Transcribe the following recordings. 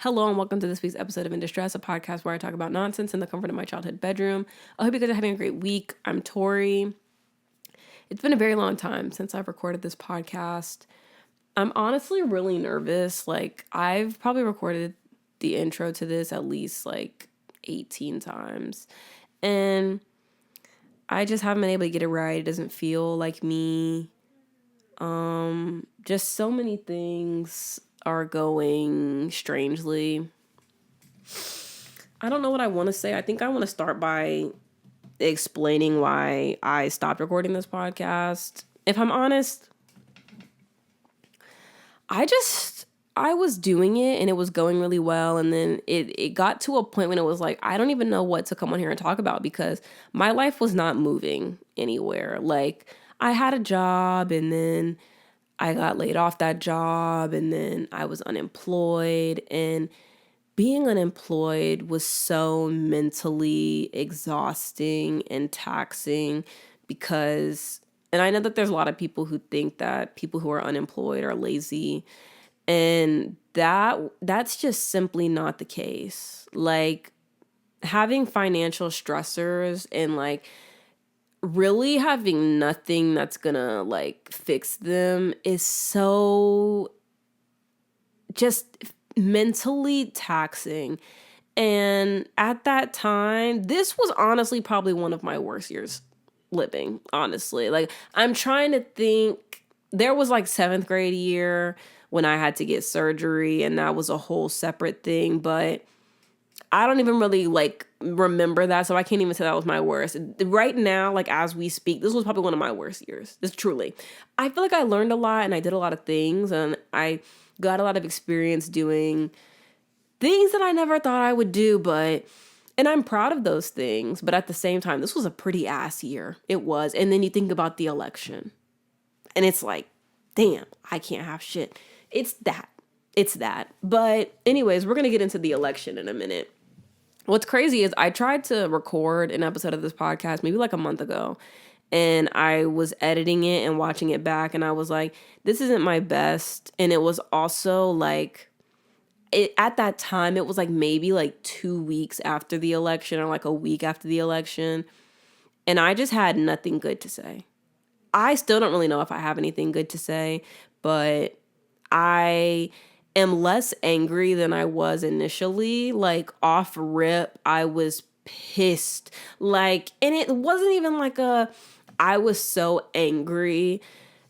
Hello and welcome to this week's episode of In Distress, a podcast where I talk about nonsense in the comfort of my childhood bedroom. I hope you guys are having a great week. I'm Tori. It's been a very long time since I've recorded this podcast. I'm honestly really nervous. I've probably recorded the intro to this at least 18 times. And I just haven't been able to get it right. It doesn't feel like me. Just so many things are going strangely. I don't know what I want to say. I think I want to start by explaining why I stopped recording this podcast. If I'm honest, I was doing it and it was going really well. And then it got to a point when it was like, I don't even know what to come on here and talk about because my life was not moving anywhere. I had a job and then I got laid off that job and then I was unemployed, and being unemployed was so mentally exhausting and taxing because, and I know that there's a lot of people who think that people who are unemployed are lazy, and that's just simply not the case. Having financial stressors and really having nothing that's gonna fix them is so just mentally taxing. And at that time, this was honestly probably one of my worst years living, honestly. I'm trying to think, there was seventh grade year when I had to get surgery, and that was a whole separate thing, but I don't even really remember that, so I can't even say that was my worst. Right now, as we speak, this was probably one of my worst years. This truly. I feel like I learned a lot and I did a lot of things, and I got a lot of experience doing things that I never thought I would do, and I'm proud of those things. But at the same time, this was a pretty ass year. It was. And then you think about the election, and it's like, damn, I can't have shit. It's that. But anyways, we're going to get into the election in a minute. What's crazy is I tried to record an episode of this podcast maybe a month ago, and I was editing it and watching it back, and I was like, this isn't my best. And it was also at that time, it was maybe 2 weeks after the election, or a week after the election, and I just had nothing good to say. I still don't really know if I have anything good to say, but I am less angry than I was initially. Off rip, I was pissed. And it wasn't even I was so angry,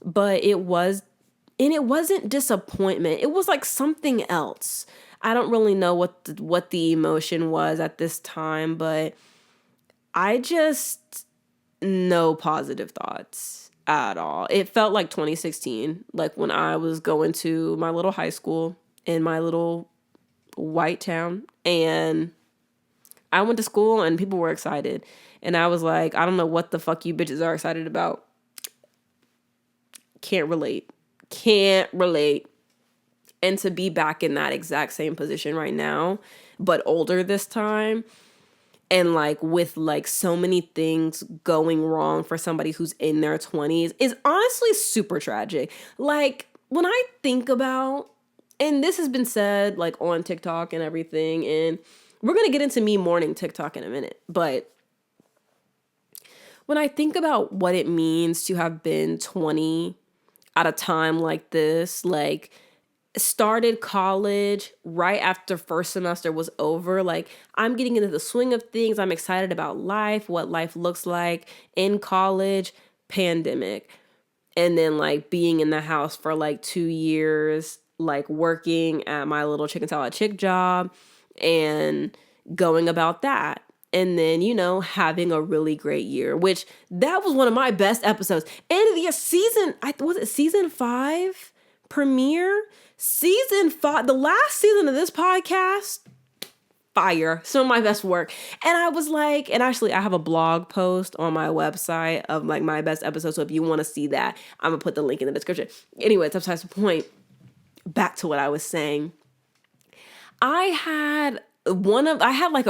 but it wasn't disappointment. It was something else. I don't really know what the emotion was at this time, but I just no positive thoughts at all. It felt like 2016, when I was going to my little high school in my little white town, and I went to school and people were excited, and I was like, I don't know what the fuck you bitches are excited about. Can't relate. And to be back in that exact same position right now, but older this time, and with so many things going wrong for somebody who's in their 20s is honestly super tragic. When I think about, and this has been said on TikTok and everything, and we're going to get into me mourning TikTok in a minute, but when I think about what it means to have been 20 at a time like this, started college right after first semester was over. I'm getting into the swing of things. I'm excited about life, what life looks like in college, pandemic. And then being in the house for 2 years, working at my little chicken salad chick job and going about that. And then, having a really great year, which that was one of my best episodes. End of the year season, was it season 5 premiere? Season 5, the last season of this podcast, fire. Some of my best work. And I was and actually I have a blog post on my website of my best episodes. So if you want to see that, I'm going to put the link in the description. Anyway, that's besides the point. Back to what I was saying. I had a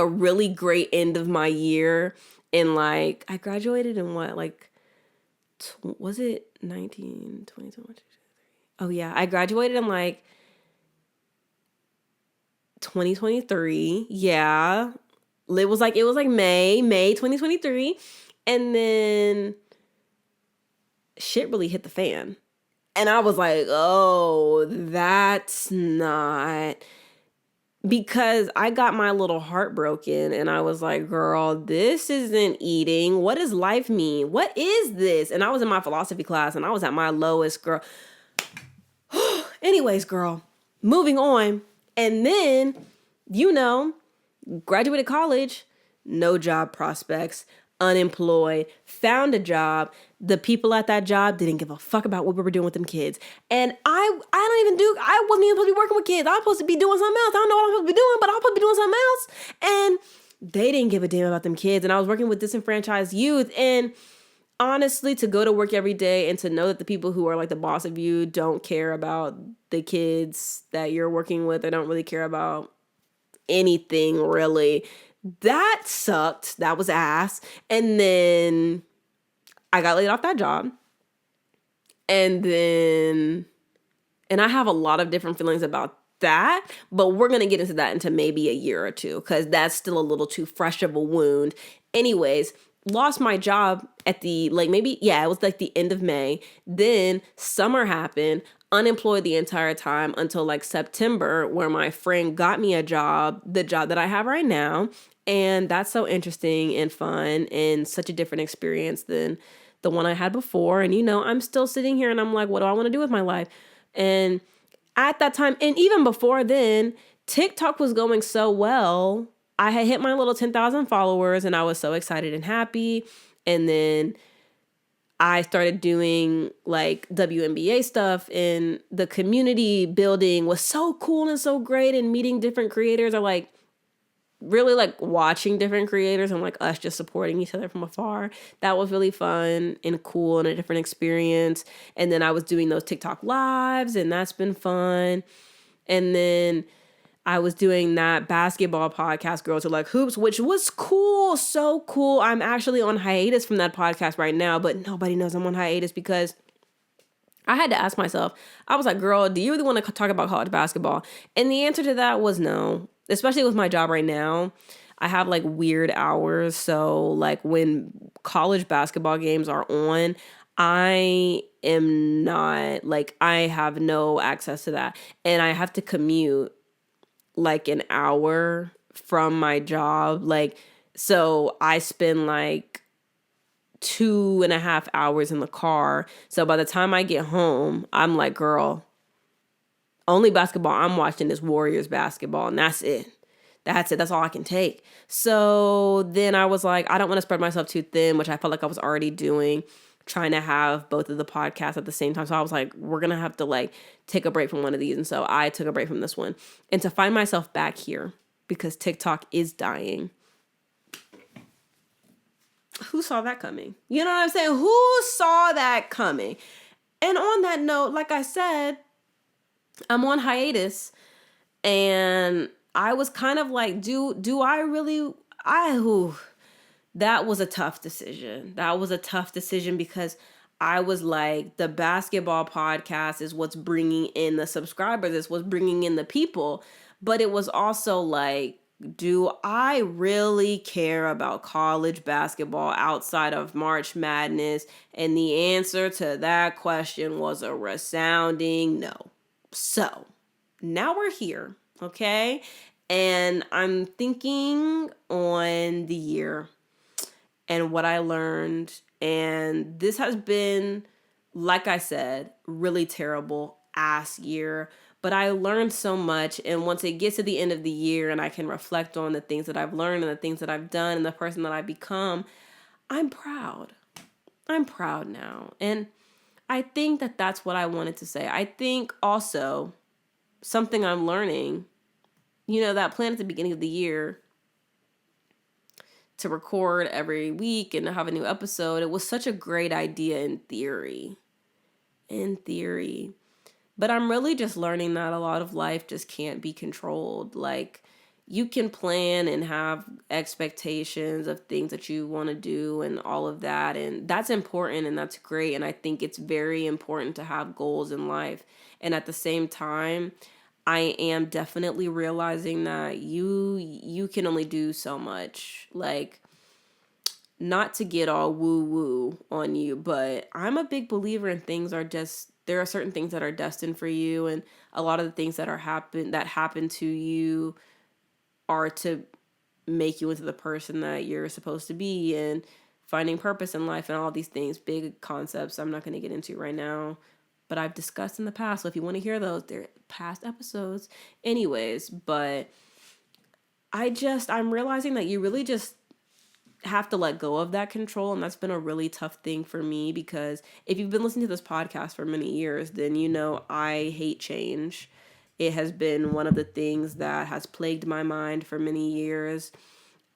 really great end of my year, and I graduated in what, was it 19, 20, 21? Oh yeah, I graduated in 2023. Yeah. It was like May 2023. And then shit really hit the fan. And I was like, oh, that's not, because I got my little heart broken and I was like, girl, this isn't eating. What does life mean? What is this? And I was in my philosophy class and I was at my lowest, girl. Anyways, girl, moving on. And then, graduated college, no job prospects, unemployed, found a job. The people at that job didn't give a fuck about what we were doing with them kids. And I wasn't even supposed to be working with kids. I was supposed to be doing something else. I don't know what I'm supposed to be doing, but I'm supposed to be doing something else. And they didn't give a damn about them kids. And I was working with disenfranchised youth. And honestly, to go to work every day and to know that the people who are like the boss of you don't care about the kids that you're working with, or don't really care about anything really, that sucked. That was ass. And then I got laid off that job. And I have a lot of different feelings about that, but we're going to get into that into maybe a year or two, because that's still a little too fresh of a wound. Anyways, lost my job at it was like the end of May. Then summer happened, unemployed the entire time until like September, where my friend got me a job, the job that I have right now. And that's so interesting and fun and such a different experience than the one I had before. And, I'm still sitting here and I'm like, what do I want to do with my life? And at that time, and even before then, TikTok was going so well. I had hit my little 10,000 followers and I was so excited and happy. And then I started doing like WNBA stuff, and the community building was so cool and so great, and meeting different creators, or like really like watching different creators and like us just supporting each other from afar. That was really fun and cool and a different experience. And then I was doing those TikTok lives, and that's been fun. And then I was doing that basketball podcast, Girls Who Like Hoops, which was cool, so cool. I'm actually on hiatus from that podcast right now, but nobody knows I'm on hiatus because I had to ask myself, I was like, girl, do you really want to talk about college basketball? And the answer to that was no, especially with my job right now. I have like weird hours. So like when college basketball games are on, I am not, like, I have no access to that. And I have to commute like an hour from my job. Like, so I spend like 2.5 hours in the car. So by the time I get home, I'm like, girl, only basketball I'm watching is Warriors basketball, and that's it. That's it. That's all I can take. So then I was like, I don't want to spread myself too thin, which I felt like I was already doing, trying to have both of the podcasts at the same time. So I was like, we're going to have to like take a break from one of these. And so I took a break from this one. And to find myself back here, because TikTok is dying. Who saw that coming? You know what I'm saying? Who saw that coming? And on that note, like I said, I'm on hiatus, and I was kind of like, do I really, that was a tough decision. That was a tough decision because I was like, the basketball podcast is what's bringing in the subscribers, it's what's bringing in the people. But it was also like, do I really care about college basketball outside of March Madness? And the answer to that question was a resounding no. So now we're here, okay? And I'm thinking on the year and what I learned. And this has been, like I said, really terrible ass year. But I learned so much. And once it gets to the end of the year and I can reflect on the things that I've learned and the things that I've done and the person that I've become, I'm proud. I'm proud now. And I think that that's what I wanted to say. I think also something I'm learning, that plan at the beginning of the year to record every week and to have a new episode, it was such a great idea in theory. But I'm really just learning that a lot of life just can't be controlled. Like, you can plan and have expectations of things that you want to do and all of that. And that's important and that's great. And I think it's very important to have goals in life. And at the same time, I am definitely realizing that you can only do so much. Like, not to get all woo woo on you, but I'm a big believer in things are just there are certain things that are destined for you, and a lot of the things that happen to you are to make you into the person that you're supposed to be, and finding purpose in life and all these things, big concepts I'm not going to get into right now, but I've discussed in the past. So if you want to hear those, they're past episodes. Anyways, but I'm realizing that you really just have to let go of that control, and that's been a really tough thing for me, because if you've been listening to this podcast for many years, then you know I hate change. It has been one of the things that has plagued my mind for many years,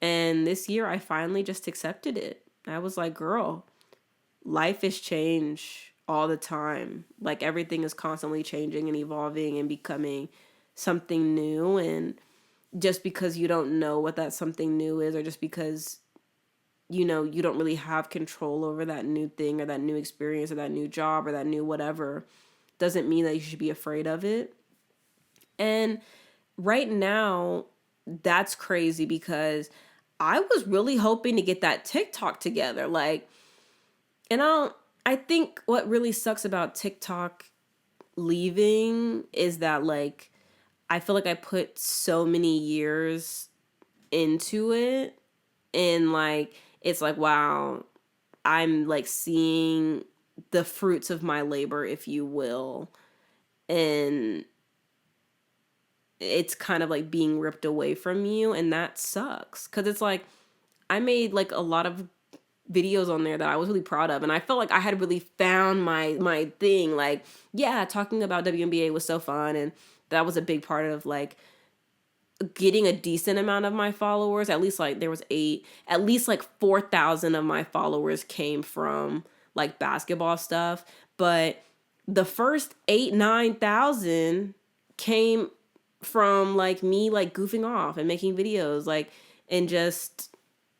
and this year I finally just accepted it. I was like, girl, life is change all the time. Like, everything is constantly changing and evolving and becoming something new, and just because you don't know what that something new is, or just because you don't really have control over that new thing or that new experience or that new job or that new whatever, doesn't mean that you should be afraid of it. And right now, that's crazy, because I was really hoping to get that TikTok together. Like, and I think what really sucks about TikTok leaving is that, like, I feel like I put so many years into it, and like, it's like, wow, I'm like seeing the fruits of my labor, if you will. And it's kind of like being ripped away from you. And that sucks. Cause it's like, I made like a lot of videos on there that I was really proud of. And I felt like I had really found my thing. Like, yeah, talking about WNBA was so fun. And that was a big part of like getting a decent amount of my followers. At least like there was at least like 4,000 of my followers came from like basketball stuff. But the first 9,000 came from like me like goofing off and making videos, like, and just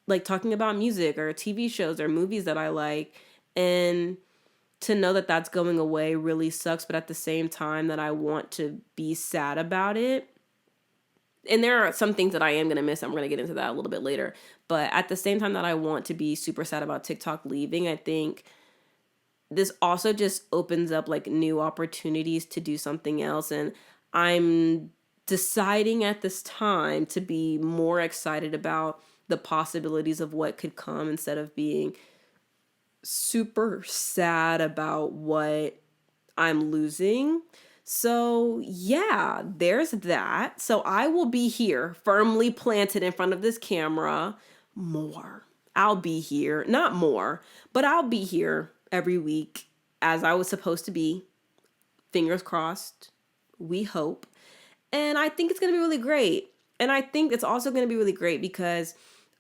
like talking about music or TV shows or movies that I like. And to know that that's going away really sucks, but at the same time that I want to be sad about it. And there are some things that I am going to miss. I'm going to get into that a little bit later. But at the same time that I want to be super sad about TikTok leaving, I think this also just opens up like new opportunities to do something else. And I'm deciding at this time to be more excited about the possibilities of what could come, instead of being super sad about what I'm losing. So yeah, there's that. So I will be here firmly planted in front of this camera more. I'll be here, not more, but I'll be here every week as I was supposed to be. Fingers crossed. We hope. And I think it's going to be really great. And I think it's also going to be really great because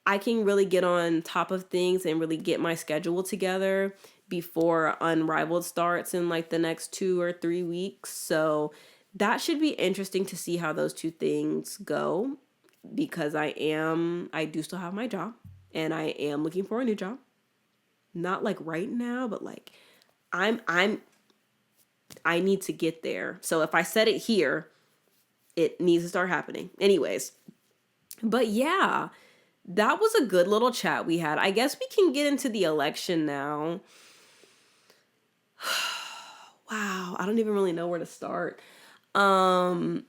I can really get on top of things and really get my schedule together before Unrivaled starts in like the next 2 or 3 weeks. So that should be interesting to see how those two things go, because I do still have my job and I am looking for a new job. Not like right now, but like I need to get there. So if I said it here, it needs to start happening. Anyways, but yeah, that was a good little chat we had. I guess we can get into the election now. Wow, I don't even really know where to start. What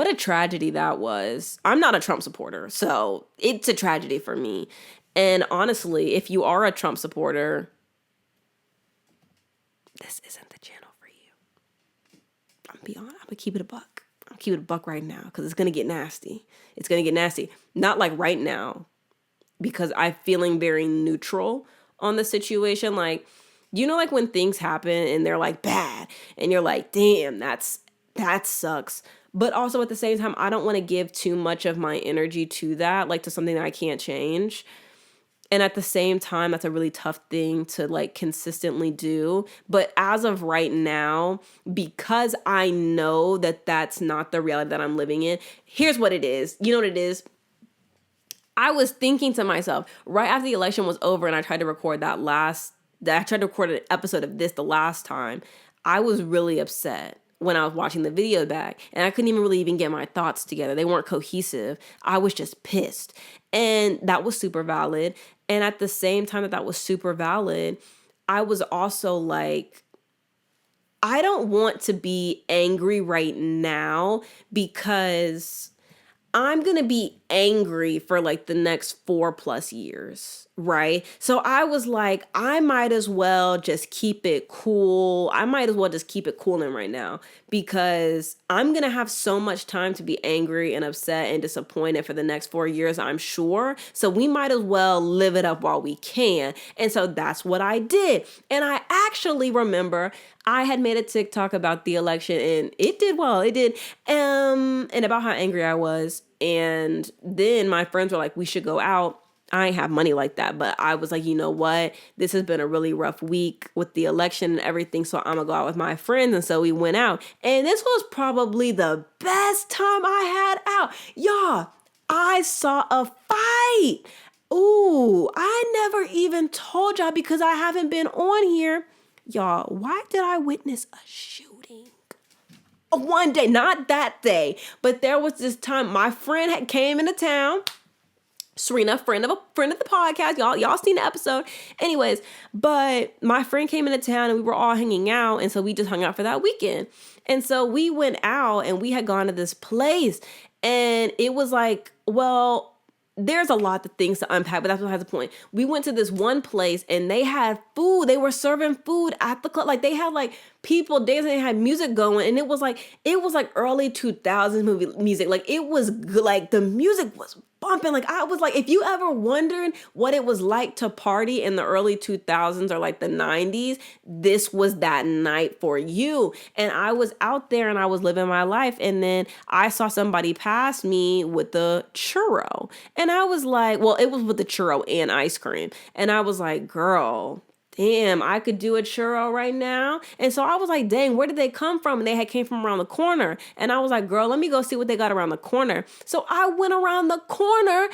a tragedy that was. I'm not a Trump supporter, so it's a tragedy for me. And honestly, if you are a Trump supporter, this isn't the channel for you. I'm gonna keep it a buck. I'm keep it a buck right now, because it's gonna get nasty. It's gonna get nasty. Not like right now, because I'm feeling very neutral on the situation. Like, like when things happen and they're like bad, and you're like, damn, that sucks. But also at the same time, I don't want to give too much of my energy to that, like to something that I can't change. And at the same time, that's a really tough thing to like consistently do. But as of right now, because I know that that's not the reality that I'm living in, here's what it is. You know what it is? I was thinking to myself right after the election was over, and I tried to record I tried to record an episode of this the last time. I was really upset when I was watching the video back, and I couldn't even really even get my thoughts together. They weren't cohesive. I was just pissed. And that was super valid. And at the same time that was super valid, I was also like, I don't want to be angry right now because I'm going to be angry for like the next 4+ years, right? So I was like, I might as well just keep it cool. I might as well just keep it cooling right now because I'm going to have so much time to be angry and upset and disappointed for the next 4 years, I'm sure. So we might as well live it up while we can. And so that's what I did. And I actually remember I had made a TikTok about the election and it did well. It did. And about how angry I was. And then my friends were like, we should go out. I ain't have money like that. But I was like, you know what? This has been a really rough week with the election and everything. So I'm going to go out with my friends. And so we went out. And this was probably the best time I had out. Y'all, I saw a fight. Ooh, I never even told y'all because I haven't been on here. Y'all, why did I witness a shooting? One day, not that day, but there was this time my friend had came into town. Serena, friend of the podcast. Y'all seen the episode. Anyways, but my friend came into town and we were all hanging out. And so we just hung out for that weekend. And so we went out and we had gone to this place and it was like, well, there's a lot of things to unpack, but that's what has the point. We went to this one place and they had food. They were serving food at the club. Like they had like people dancing, they had music going, and it was like early 2000s movie music. Like it was like the music was bumping. Like I was like, if you ever wondered what it was like to party in the early 2000s or like the 90s, this was that night for you. And I was out there and I was living my life. And then I saw somebody pass me with the churro. And I was like, well, it was with the churro and ice cream. And I was like, girl, damn, I could do a churro right now. And so I was like, dang, where did they come from? And they had came from around the corner. And I was like, girl, let me go see what they got around the corner. So I went around the corner and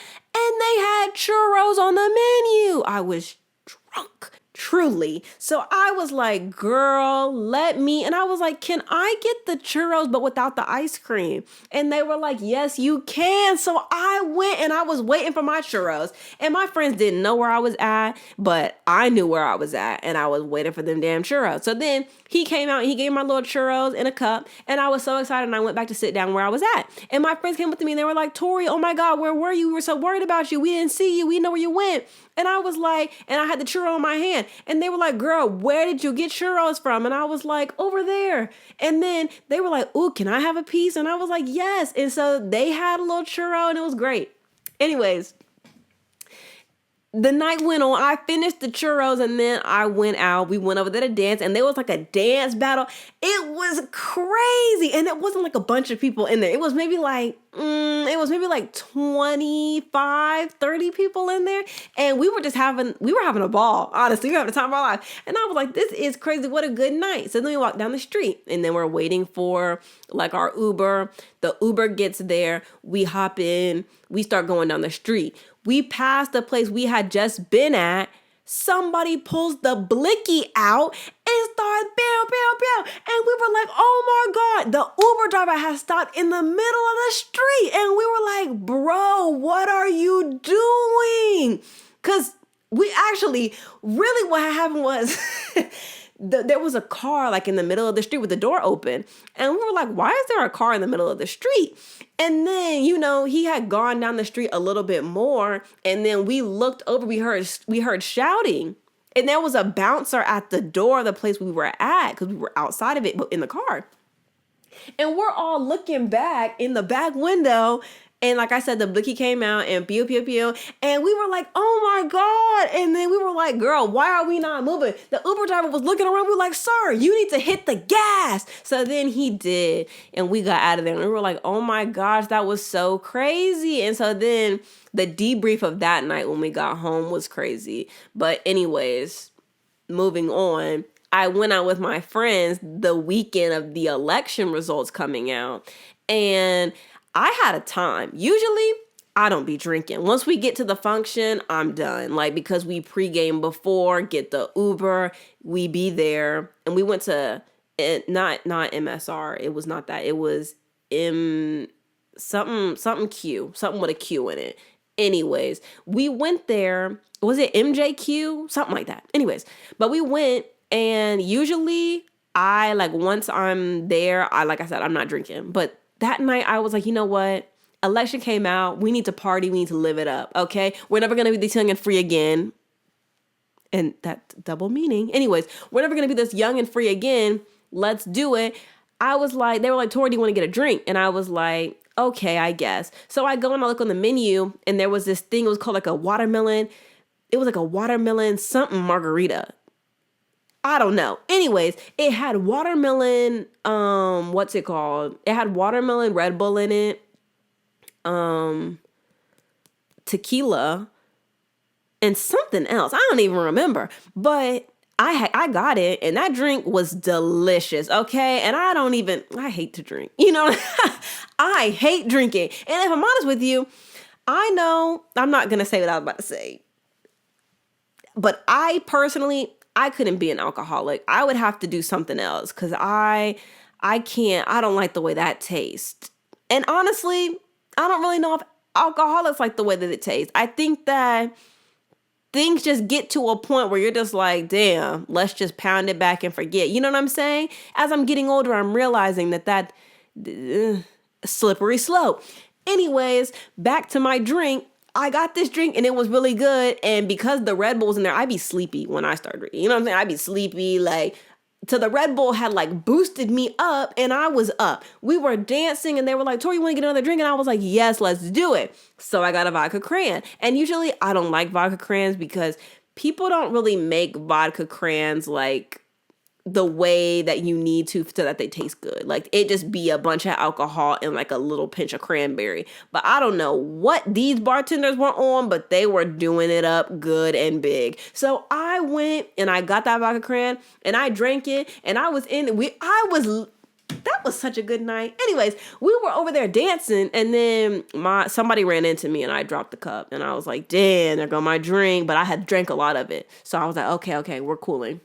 they had churros on the menu. I was drunk. Truly. So I was like, girl, let me. And I was like, can I get the churros but without the ice cream? And they were like, yes, you can. So I went and I was waiting for my churros. And my friends didn't know where I was at, but I knew where I was at. And I was waiting for them damn churros. So then he came out and he gave my little churros in a cup. And I was so excited. And I went back to sit down where I was at. And my friends came up to me and they were like, Tori, oh my God, where were you? We were so worried about you. We didn't see you. We didn't know where you went. And I was like, and I had the churro in my hand. And they were like, girl, where did you get churros from? And I was like, over there. And then they were like, ooh, can I have a piece? And I was like, yes. And so they had a little churro and it was great. Anyways, the night went on. I finished the churros and then I went out. We went over there to dance and there was like a dance battle. It was crazy. And it wasn't like a bunch of people in there. It was maybe like 25, 30 people in there. And we were having a ball. Honestly, we were having the time of our life. And I was like, this is crazy. What a good night. So then we walked down the street and then we're waiting for like our Uber. The Uber gets there. We hop in. We start going down the street. We passed the place we had just been at. Somebody pulls the blicky out and starts bam, bam, bam. And we were like, oh my God, the Uber driver has stopped in the middle of the street. And we were like, bro, what are you doing? Because we actually, really what happened was there was a car like in the middle of the street with the door open. And we were like, why is there a car in the middle of the street? And then, he had gone down the street a little bit more. And then we looked over, we heard shouting. And there was a bouncer at the door of the place we were at because we were outside of it, but in the car. And we're all looking back in the back window. And like I said, the blicky came out and pew, pew, pew. And we were like, oh my God. And then we were like, girl, why are we not moving? The Uber driver was looking around. We were like, sir, you need to hit the gas. So then he did. And we got out of there. And we were like, oh my gosh, that was so crazy. And so then the debrief of that night when we got home was crazy. But anyways, moving on. I went out with my friends the weekend of the election results coming out. And I had a time. Usually, I don't be drinking. Once we get to the function, I'm done. Like, because we pregame before, get the Uber, we be there. And we went to not MSR. It was not that. It was M something Q, something with a Q in it. Anyways, we went there. Was it MJQ? Something like that. Anyways, but we went, and usually I like, once I'm there, like I said, I'm not drinking. But that night I was like, you know what? Election came out. We need to party. We need to live it up. Okay. We're never going to be this young and free again. And that double meaning. Anyways, we're never going to be this young and free again. Let's do it. I was like, they were like, Tori, do you want to get a drink? And I was like, okay, I guess. So I go and I look on the menu, and there was this thing. It was called like a watermelon. It was like a watermelon something margarita. I don't know. Anyways, it had watermelon, what's it called? It had watermelon Red Bull in it, tequila, and something else. I don't even remember. But I got it, and that drink was delicious, okay? And I hate to drink. You know, I hate drinking. And if I'm honest with you, I know, I'm not going to say what I was about to say. But I personally, I couldn't be an alcoholic. I would have to do something else, because I don't like the way that tastes. And honestly, I don't really know if alcoholics like the way that it tastes. I think that things just get to a point where you're just like, damn, let's just pound it back and forget. You know what I'm saying? As I'm getting older, I'm realizing that slippery slope. Anyways, back to my drink. I got this drink, and it was really good. And because the Red Bull's in there, I'd be sleepy when I start drinking. You know what I'm saying? I'd be sleepy, like, so the Red Bull had like boosted me up, and I was up. We were dancing, and they were like, Tori, you want to get another drink? And I was like, yes, let's do it. So I got a vodka cran. And usually I don't like vodka crans, because people don't really make vodka crans like the way that you need to so that they taste good. Like, it just be a bunch of alcohol and like a little pinch of cranberry. But I don't know what these bartenders were on, but they were doing it up good and big. So I went and I got that vodka cran, and I drank it, and I was that was such a good night. Anyways, we were over there dancing, and then somebody ran into me, and I dropped the cup, and I was like, damn, there go my drink. But I had drank a lot of it. So I was like, okay, we're cooling.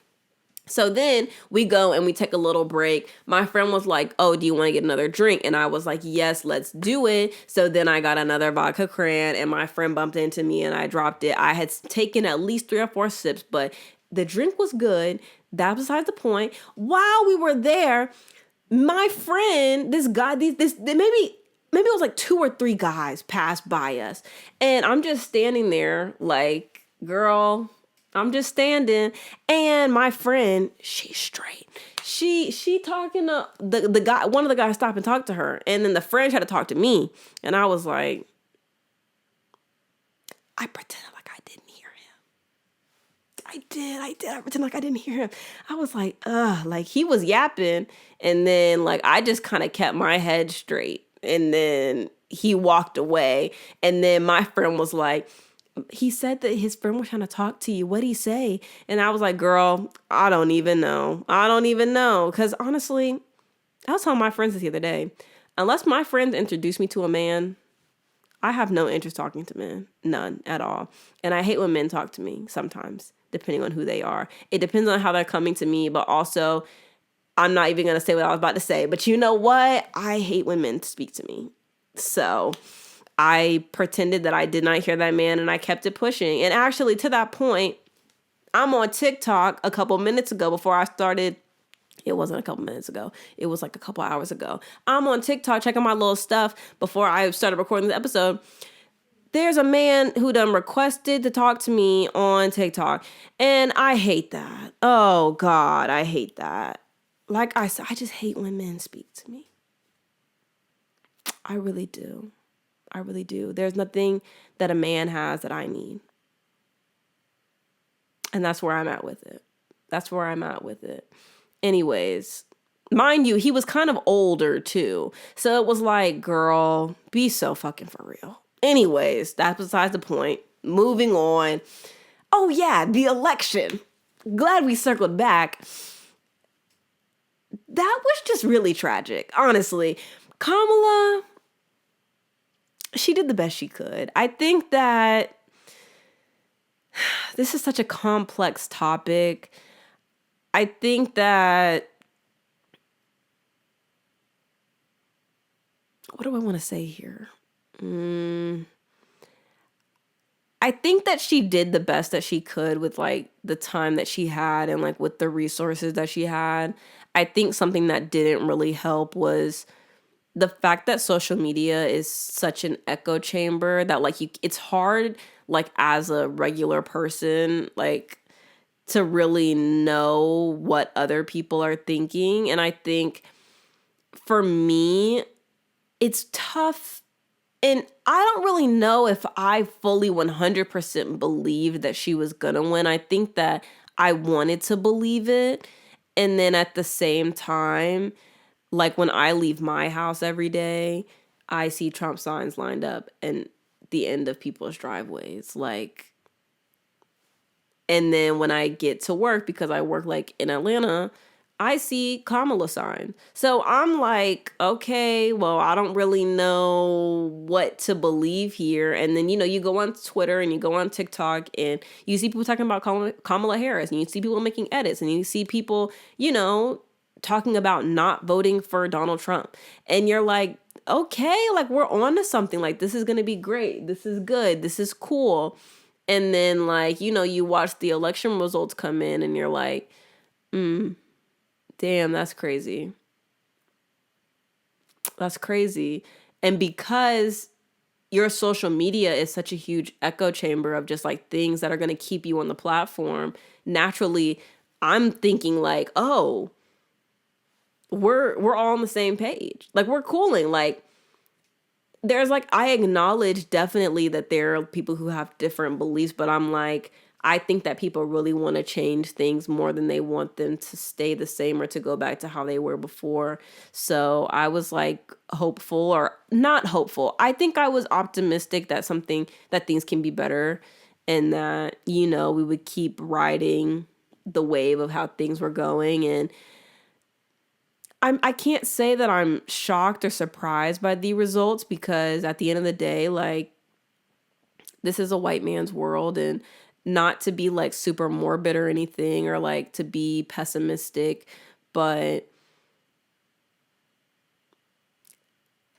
So then we go and we take a little break. My friend was like, oh, do you want to get another drink? And I was like, yes, let's do it. So then I got another vodka cran, and my friend bumped into me, and I dropped it. I had taken at least 3 or 4 sips, but the drink was good. That was besides the point. While we were there, my friend, this guy, maybe it was like 2 or 3 guys passed by us. And I'm just standing there like, girl, I'm just standing, and my friend, she's straight. She talking to the guy. One of the guys stopped and talked to her, and then the friend tried to talk to me, and I was like, I pretended like I didn't hear him. I did. I pretended like I didn't hear him. I was like, like he was yapping, and then like I just kind of kept my head straight, and then he walked away, and then my friend was like, he said that his friend was trying to talk to you. What'd he say? And I was like, girl, I don't even know. Because honestly, I was telling my friends this the other day. Unless my friends introduce me to a man, I have no interest talking to men. None at all. And I hate when men talk to me sometimes, depending on who they are. It depends on how they're coming to me, but also, I'm not even going to say what I was about to say. But you know what? I hate when men speak to me. So I pretended that I did not hear that man, and I kept it pushing. And actually, to that point, I'm on TikTok a couple minutes ago before I started. It wasn't a couple minutes ago. It was like a couple hours ago. I'm on TikTok checking my little stuff before I started recording this episode. There's a man who done requested to talk to me on TikTok, and I hate that. Oh, God, I hate that. Like I said, I just hate when men speak to me. I really do. I really do. There's nothing that a man has that I need. And that's where I'm at with it. Anyways, mind you, he was kind of older too. So it was like, girl, be so fucking for real. Anyways, that's besides the point. Moving on. Oh yeah, the election. Glad we circled back. That was just really tragic, honestly. Kamala, she did the best she could. I think that this is such a complex topic. I think that what do I want to say here? I think that she did the best that she could with like the time that she had and like with the resources that she had. I think something that didn't really help was the fact that social media is such an echo chamber that like it's hard like as a regular person like to really know what other people are thinking. And I think for me, it's tough. And I don't really know if I fully 100% believed that she was going to win. I think that I wanted to believe it. And then at the same time, like when I leave my house every day, I see Trump signs lined up and the end of people's driveways. Like, and then when I get to work, because I work like in Atlanta, I see Kamala sign. So I'm like, okay, well, I don't really know what to believe here. And then, you go on Twitter and you go on TikTok and you see people talking about Kamala Harris and you see people making edits and you see people, talking about not voting for Donald Trump. And you're like, okay, like we're on to something. Like this is going to be great. This is good. This is cool. And then like, you watch the election results come in and you're like, damn, that's crazy. That's crazy. And because your social media is such a huge echo chamber of just like things that are going to keep you on the platform, naturally, I'm thinking like, oh, we're all on the same page. Like we're cooling. Like there's like, I acknowledge definitely that there are people who have different beliefs, but I'm like, I think that people really want to change things more than they want them to stay the same or to go back to how they were before. So I was like hopeful, or not hopeful. I think I was optimistic that things can be better and that, we would keep riding the wave of how things were going. And I can't say that I'm shocked or surprised by the results, because at the end of the day, like, this is a white man's world, and not to be like super morbid or anything or like to be pessimistic, but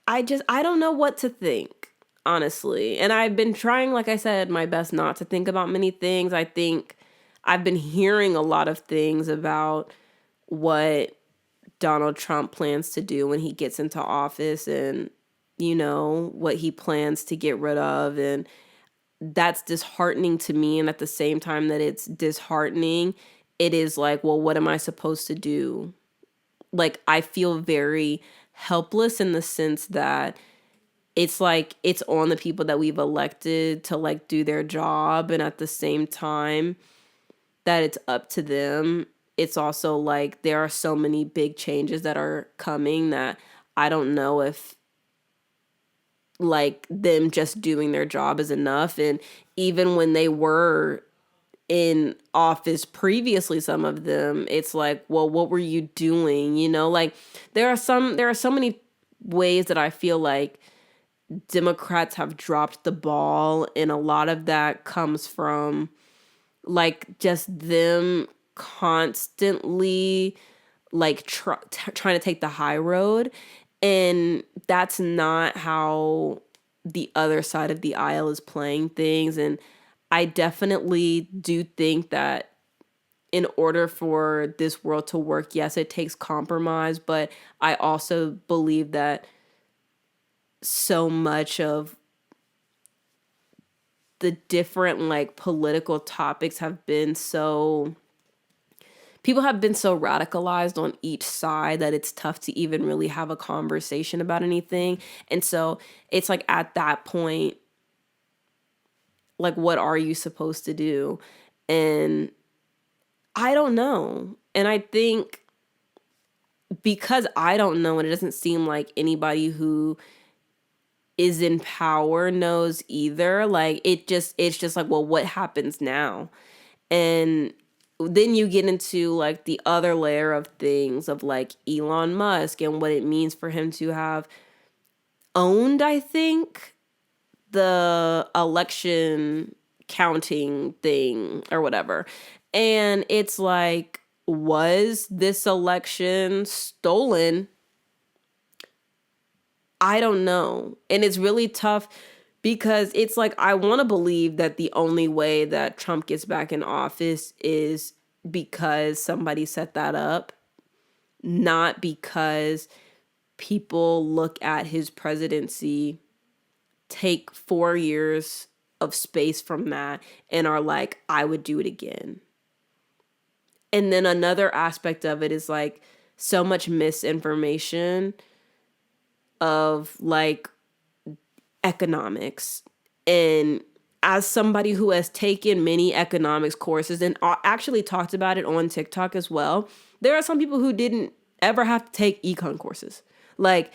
I don't know what to think, honestly. And I've been trying, like I said, my best not to think about many things. I think I've been hearing a lot of things about what Donald Trump plans to do when he gets into office and, what he plans to get rid of. And that's disheartening to me. And at the same time that it's disheartening, it is like, well, what am I supposed to do? Like, I feel very helpless in the sense that it's like it's on the people that we've elected to like do their job. And at the same time that it's up to them, it's also like there are so many big changes that are coming that I don't know if like them just doing their job is enough. And even when they were in office previously, some of them, it's like, well, what were you doing? Like there are so many ways that I feel like Democrats have dropped the ball, and a lot of that comes from like just them constantly like trying to take the high road. And that's not how the other side of the aisle is playing things. And I definitely do think that in order for this world to work, yes, it takes compromise, but I also believe that so much of the different like political topics people have been so radicalized on each side that it's tough to even really have a conversation about anything. And so it's like at that point, like, what are you supposed to do? And I don't know. And I think because I don't know, and it doesn't seem like anybody who is in power knows either, like it's just like, well, what happens now? And then you get into like the other layer of things of like Elon Musk and what it means for him to have owned, I think, the election counting thing or whatever. And it's like, was this election stolen? I don't know. And it's really tough because it's like, I want to believe that the only way that Trump gets back in office is because somebody set that up, not because people look at his presidency, take 4 years of space from that, and are like, I would do it again. And then another aspect of it is like so much misinformation of like economics. And as somebody who has taken many economics courses and actually talked about it on TikTok as well, there are some people who didn't ever have to take econ courses. Like,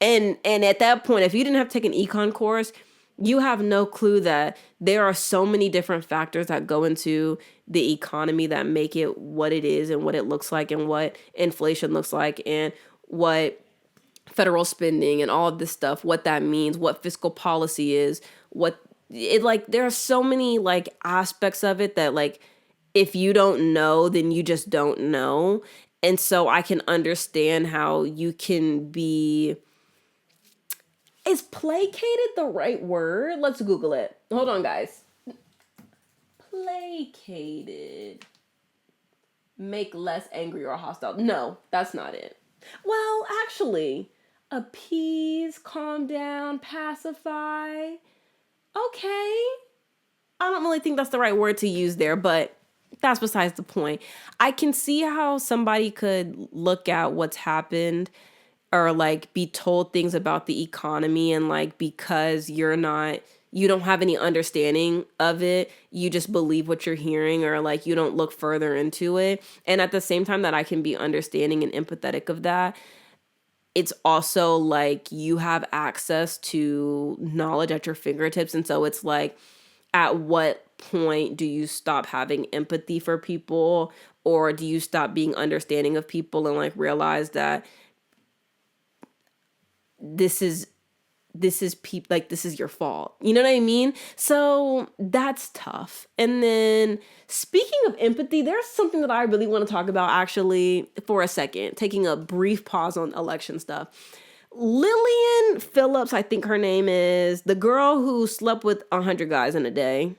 and at that point, if you didn't have to take an econ course, you have no clue that there are so many different factors that go into the economy that make it what it is and what it looks like and what inflation looks like and what federal spending and all of this stuff, what that means, what fiscal policy is, what it like, there are so many like aspects of it that like, if you don't know, then you just don't know. And so I can understand how you can be, is placated the right word? Let's Google it. Hold on, guys. Placated. Make less angry or hostile. No, that's not it. Well, actually, appease, calm down, pacify. Okay. I don't really think that's the right word to use there, but that's besides the point. I can see how somebody could look at what's happened or like be told things about the economy and like, because you don't have any understanding of it, you just believe what you're hearing, or like you don't look further into it. And at the same time that I can be understanding and empathetic of that, it's also like you have access to knowledge at your fingertips. And so it's like, at what point do you stop having empathy for people, or do you stop being understanding of people and like realize that this is like, this is your fault. You know what I mean? So that's tough. And then speaking of empathy, there's something that I really want to talk about actually for a second, taking a brief pause on election stuff. Lillian Phillips, I think her name is, the girl who slept with 100 guys in a day.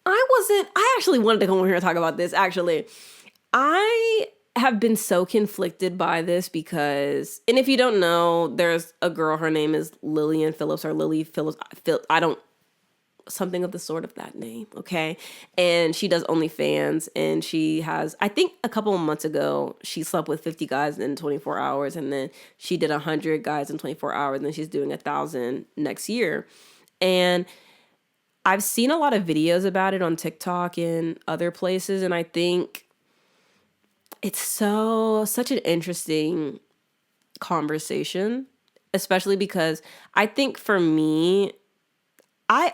I actually wanted to come over here and talk about this. Actually, I have been so conflicted by this because, and if you don't know, there's a girl, her name is Lillian Phillips or Lily Phillips. Something of the sort of that name. Okay. And she does OnlyFans, and she has, I think a couple of months ago, she slept with 50 guys in 24 hours. And then she did 100 guys in 24 hours. And then she's doing 1,000 next year. And I've seen a lot of videos about it on TikTok and other places. And I think it's such an interesting conversation, especially because I think for me, I'm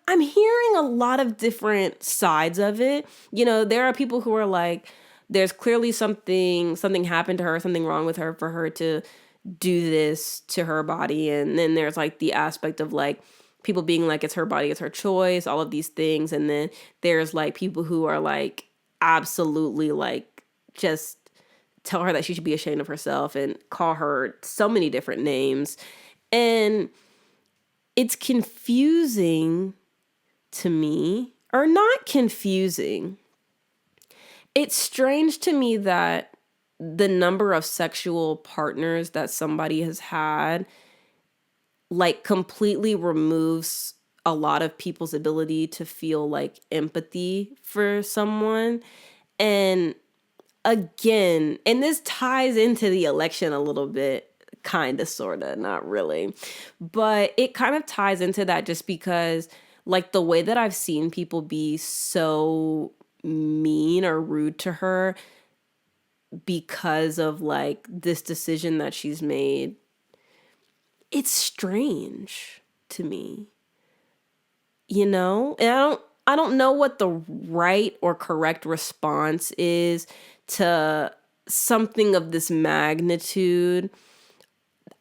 hearing a lot of different sides of it. You know, there are people who are like, there's clearly something happened to her, something wrong with her for her to do this to her body. And then there's like the aspect of like people being like, it's her body, it's her choice, all of these things. And then there's like people who are like, absolutely like just tell her that she should be ashamed of herself and call her so many different names. And it's confusing to me, or not confusing. It's strange to me that the number of sexual partners that somebody has had like completely removes a lot of people's ability to feel like empathy for someone. And again, and this ties into the election a little bit, kind of, sort of, not really, but it kind of ties into that just because like the way that I've seen people be so mean or rude to her because of like this decision that she's made, it's strange to me, you know? And I don't know what the right or correct response is to something of this magnitude.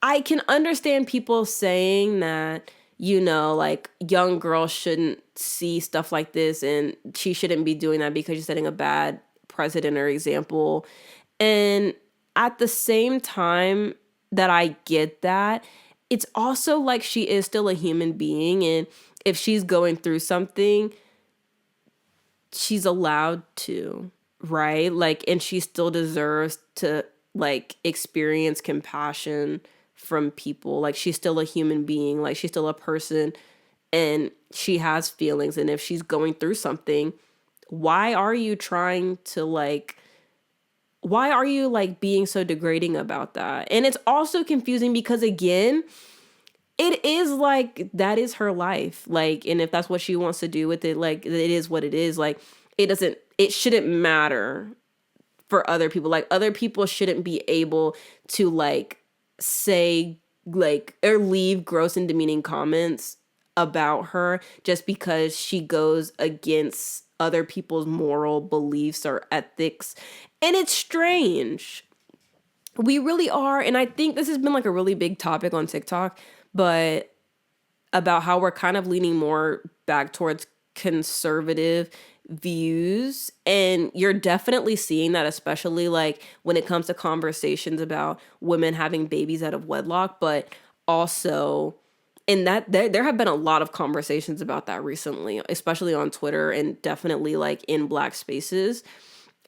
I can understand people saying that, you know, like young girls shouldn't see stuff like this and she shouldn't be doing that because she's setting a bad precedent or example. And at the same time that I get that, it's also like she is still a human being. And if she's going through something, she's allowed to, right? Like, and she still deserves to like experience compassion from people. Like, she's still a human being, like she's still a person, and she has feelings. And if she's going through something, why are you trying to like, why are you like being so degrading about that? And it's also confusing because, again, it is like that is her life. Like, and if that's what she wants to do with it, like, it is what it is. Like, it shouldn't matter for other people. Like, other people shouldn't be able to like say like or leave gross and demeaning comments about her just because she goes against other people's moral beliefs or ethics. And it's strange. We really are. And I think this has been like a really big topic on TikTok, but about how we're kind of leaning more back towards conservative views. And you're definitely seeing that, especially like when it comes to conversations about women having babies out of wedlock, but also, and that there have been a lot of conversations about that recently, especially on Twitter and definitely like in Black spaces.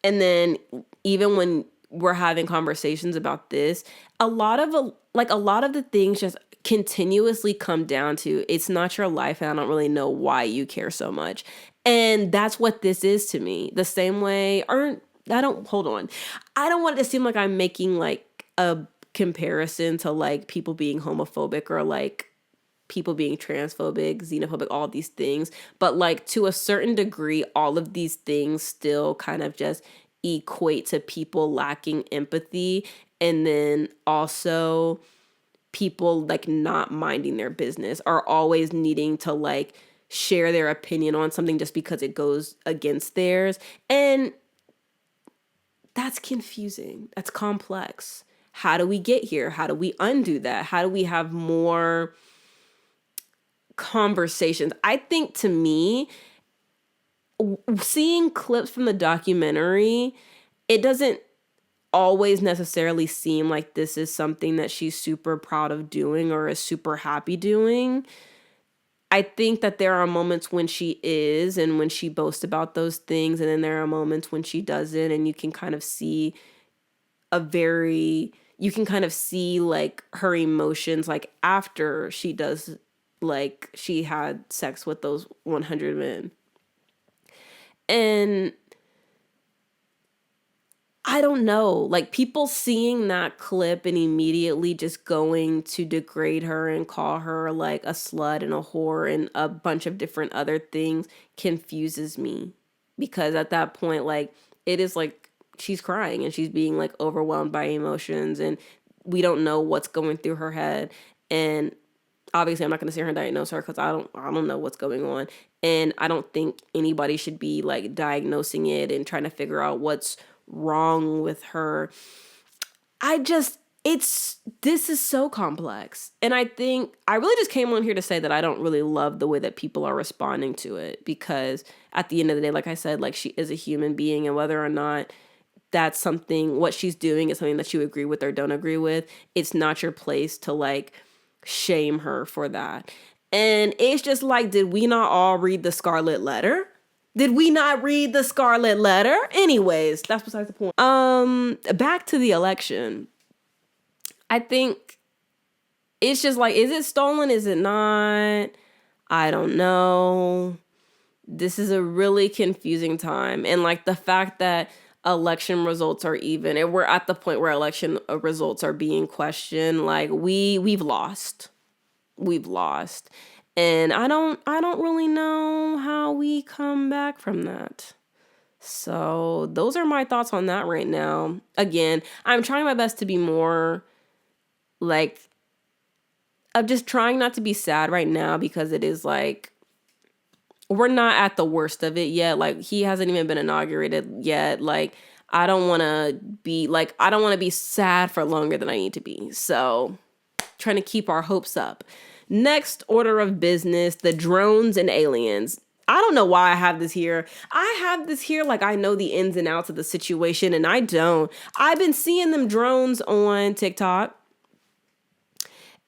And then even when we're having conversations about this, a lot of the things just continuously come down to, it's not your life and I don't really know why you care so much. And that's what this is to me. The same way, or I don't, hold on. I don't want it to seem like I'm making like a comparison to like people being homophobic or like people being transphobic, xenophobic, all these things. But like to a certain degree, all of these things still kind of just equate to people lacking empathy. And then also people like not minding their business, are always needing to like share their opinion on something just because it goes against theirs. And that's confusing. That's complex. How do we get here? How do we undo that? How do we have more conversations? I think, to me, seeing clips from the documentary, it doesn't always necessarily seem like this is something that she's super proud of doing or is super happy doing. I think that there are moments when she is and when she boasts about those things, and then there are moments when she doesn't, and you can kind of see like her emotions like after she does, like she had sex with those 100 men. And I don't know, like people seeing that clip and immediately just going to degrade her and call her like a slut and a whore and a bunch of different other things confuses me. Because at that point, like, it is like she's crying and she's being like overwhelmed by emotions, and we don't know what's going through her head. And obviously I'm not going to sit here and diagnose her because I don't know what's going on. And I don't think anybody should be like diagnosing it and trying to figure out what's wrong with her. This is so complex. And I think I really just came on here to say that I don't really love the way that people are responding to it, because at the end of the day, like I said, like, she is a human being, and whether or not that's something, what she's doing is something that you agree with or don't agree with, it's not your place to like shame her for that. And it's just like, did we not all read the Scarlet Letter? Did we not read the Scarlet Letter? Anyways, that's besides the point. Back to the election. I think it's just like, is it stolen? Is it not? I don't know. This is a really confusing time. And like the fact that election results are even, and we're at the point where election results are being questioned, like we've lost. We've lost. And I don't really know how we come back from that. So those are my thoughts on that right now. Again, I'm trying my best to be more like, I'm just trying not to be sad right now, because it is like, we're not at the worst of it yet. Like, he hasn't even been inaugurated yet. Like, I don't want to be sad for longer than I need to be. So trying to keep our hopes up. Next order of business, the drones and aliens. I don't know why I have this here. I have this here like I know the ins and outs of the situation, and I don't. I've been seeing them drones on TikTok.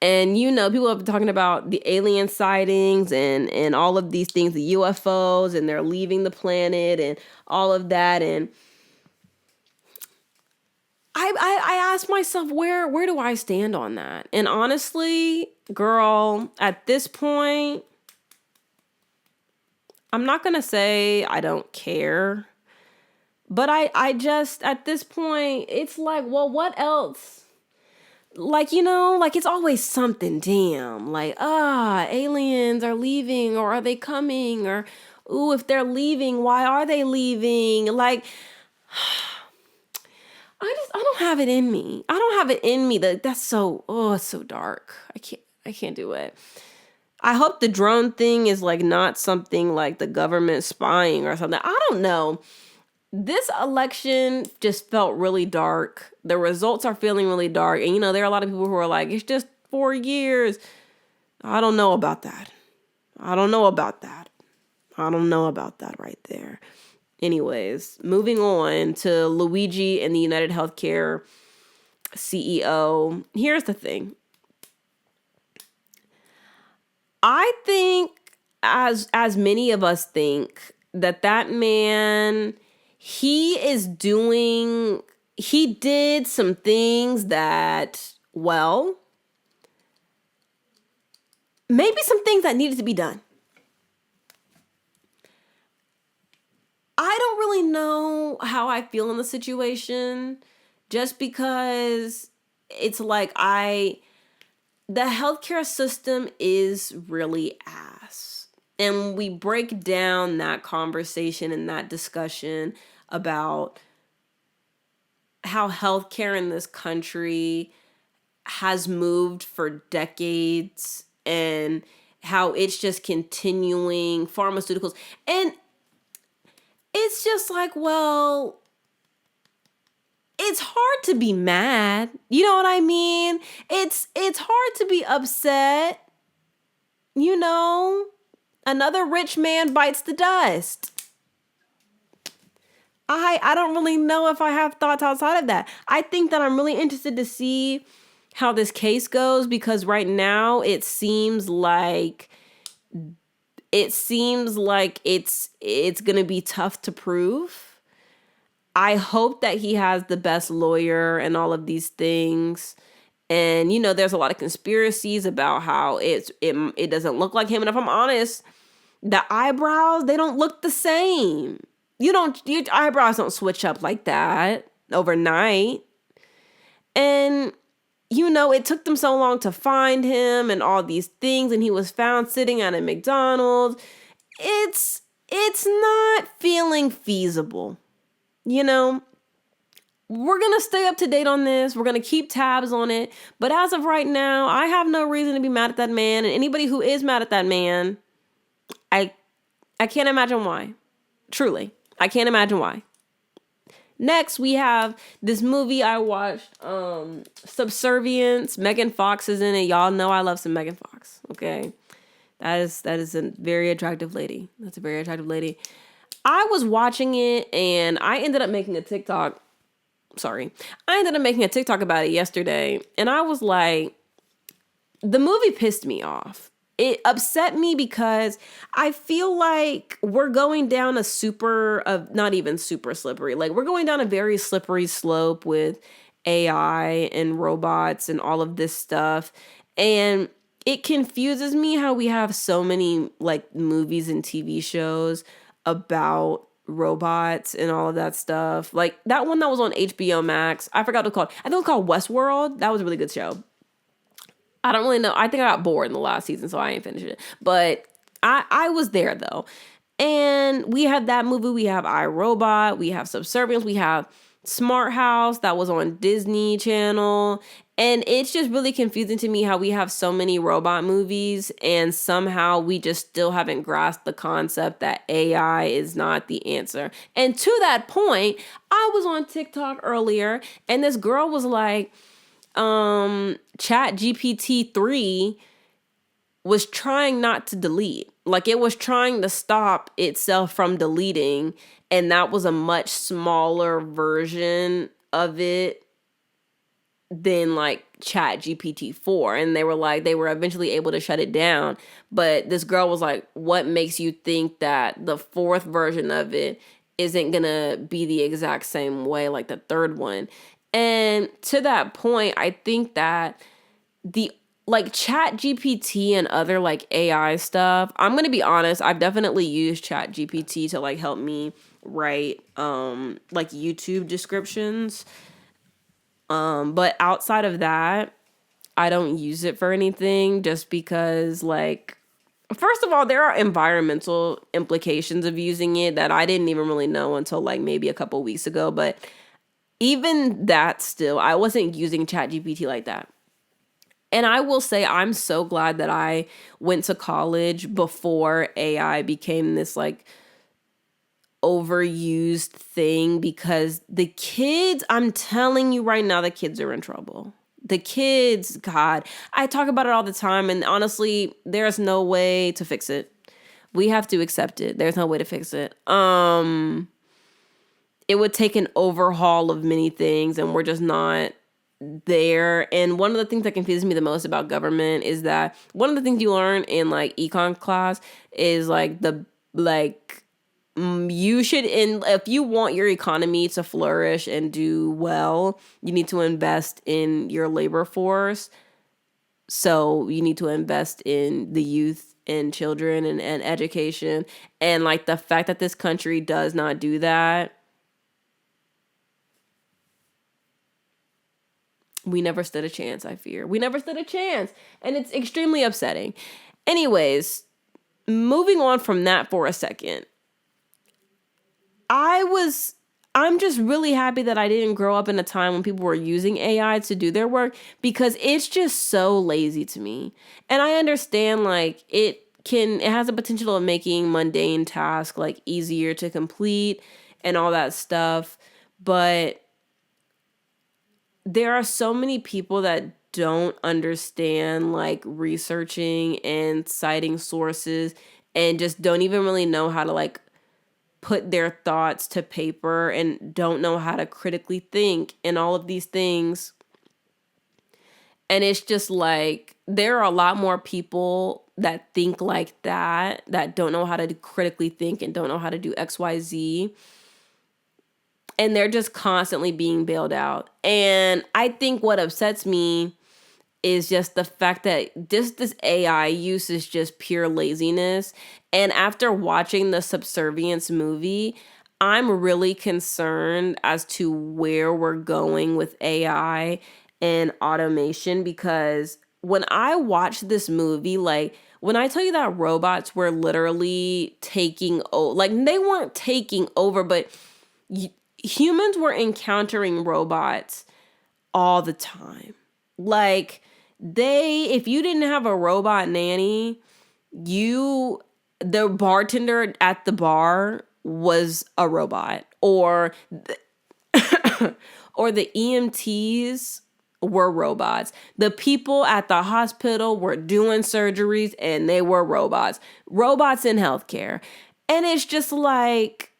And people have been talking about the alien sightings and all of these things, the UFOs, and they're leaving the planet and all of that. And I asked myself, where do I stand on that? And honestly, girl, at this point, I'm not going to say I don't care. But I just, at this point, it's like, well, what else? Like, like it's always something, damn. Like, aliens are leaving, or are they coming? Or, ooh, if they're leaving, why are they leaving? Like, I don't have it in me. I don't have it in me. That's so, it's so dark. I can't do it. I hope the drone thing is like not something like the government spying or something. I don't know. This election just felt really dark. The results are feeling really dark. And, there are a lot of people who are like, it's just 4 years. I don't know about that. I don't know about that right there. Anyways, moving on to Luigi and the United Healthcare CEO. Here's the thing. I think, as many of us think, that man, he did some things that, well, maybe some things that needed to be done. I don't really know how I feel in the situation, just because it's like the healthcare system is really ass. And we break down that conversation and that discussion about how healthcare in this country has moved for decades and how it's just continuing pharmaceuticals. And it's just like, well, it's hard to be mad. You know what I mean? It's hard to be upset. Another rich man bites the dust. I don't really know if I have thoughts outside of that. I think that I'm really interested to see how this case goes, because right now it seems like it's going to be tough to prove. I hope that he has the best lawyer and all of these things. And, there's a lot of conspiracies about how it doesn't look like him. And if I'm honest, the eyebrows, they don't look the same. Your eyebrows don't switch up like that overnight. And, it took them so long to find him and all these things. And he was found sitting at a McDonald's. It's not feeling feasible. We're going to stay up to date on this. We're going to keep tabs on it. But as of right now, I have no reason to be mad at that man. And anybody who is mad at that man, I can't imagine why. Truly, I can't imagine why. Next, we have this movie I watched, Subservience. Megan Fox is in it. Y'all know I love some Megan Fox. Okay, that is a very attractive lady. That's a very attractive lady. I was watching it and I ended up making a TikTok. I ended up making a TikTok about it yesterday, and I was like, the movie pissed me off. It upset me because I feel like we're going down not even super slippery. Like, we're going down a very slippery slope with AI and robots and all of this stuff. And it confuses me how we have so many like movies and TV shows about robots and all of that stuff. Like that one that was on HBO Max. I forgot what it was called. I think it was called Westworld. That was a really good show. I don't really know. I think I got bored in the last season, so I ain't finished it. But I was there, though. And we have that movie. We have iRobot. We have Subservience. We have Smart House that was on Disney Channel. And it's just really confusing to me how we have so many robot movies and somehow we just still haven't grasped the concept that AI is not the answer. And to that point, I was on TikTok earlier and this girl was like, Chat GPT 3 was trying not to delete. Like it was trying to stop itself from deleting. And that was a much smaller version of it than like Chat GPT-4. And they were eventually able to shut it down. But this girl was like, what makes you think that the fourth version of it isn't gonna be the exact same way like the third one? And to that point, I think that the like Chat GPT and other like AI stuff, I'm gonna be honest, I've definitely used Chat GPT to like help me write like YouTube descriptions. But outside of that, I don't use it for anything just because like first of all, there are environmental implications of using it that I didn't even really know until like maybe a couple weeks ago. But even that still, I wasn't using ChatGPT like that. And I will say I'm so glad that I went to college before AI became this like overused thing, because the kids, I'm telling you right now, the kids are in trouble. The kids, God, I talk about it all the time, and honestly, there's no way to fix it. We have to accept it. There's no way to fix it. It would take an overhaul of many things, and we're just not there. And one of the things that confuses me the most about government is that one of the things you learn in like econ class is like you should, if you want your economy to flourish and do well, you need to invest in your labor force. So you need to invest in the youth and children and education. And like the fact that this country does not do that, we never stood a chance, I fear. We never stood a chance. And it's extremely upsetting. Anyways, moving on from that for a second. I'm just really happy that I didn't grow up in a time when people were using AI to do their work, because it's just so lazy to me. And I understand like it has a potential of making mundane tasks like easier to complete and all that stuff. But there are so many people that don't understand like researching and citing sources and just don't even really know how to like put their thoughts to paper and don't know how to critically think and all of these things. And it's just like there are a lot more people that think like that don't know how to critically think and don't know how to do XYZ. And they're just constantly being bailed out. And I think what upsets me is just the fact that this AI use is just pure laziness. And after watching the Subservience movie, I'm really concerned as to where we're going with AI and automation, because when I watched this movie, like when I tell you that robots were literally taking over, like they weren't taking over, but humans were encountering robots all the time. Like if you didn't have a robot nanny, the bartender at the bar was a robot, or or the EMTs were robots. The people at the hospital were doing surgeries and they were robots. Robots in healthcare. And it's just like,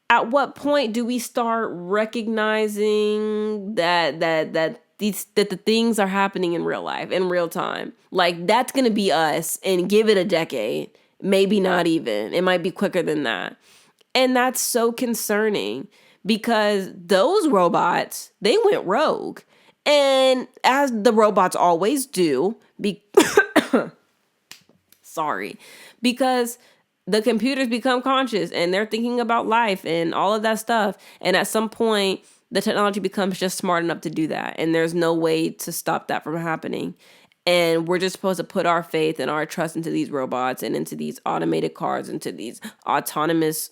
at what point do we start recognizing that the things are happening in real life, in real time? Like that's going to be us, and give it a decade, maybe not even. It might be quicker than that. And that's so concerning, because those robots, they went rogue. And as the robots always do, because the computers become conscious and they're thinking about life and all of that stuff. And at some point, the technology becomes just smart enough to do that. And there's no way to stop that from happening. And we're just supposed to put our faith and our trust into these robots and into these automated cars, into these autonomous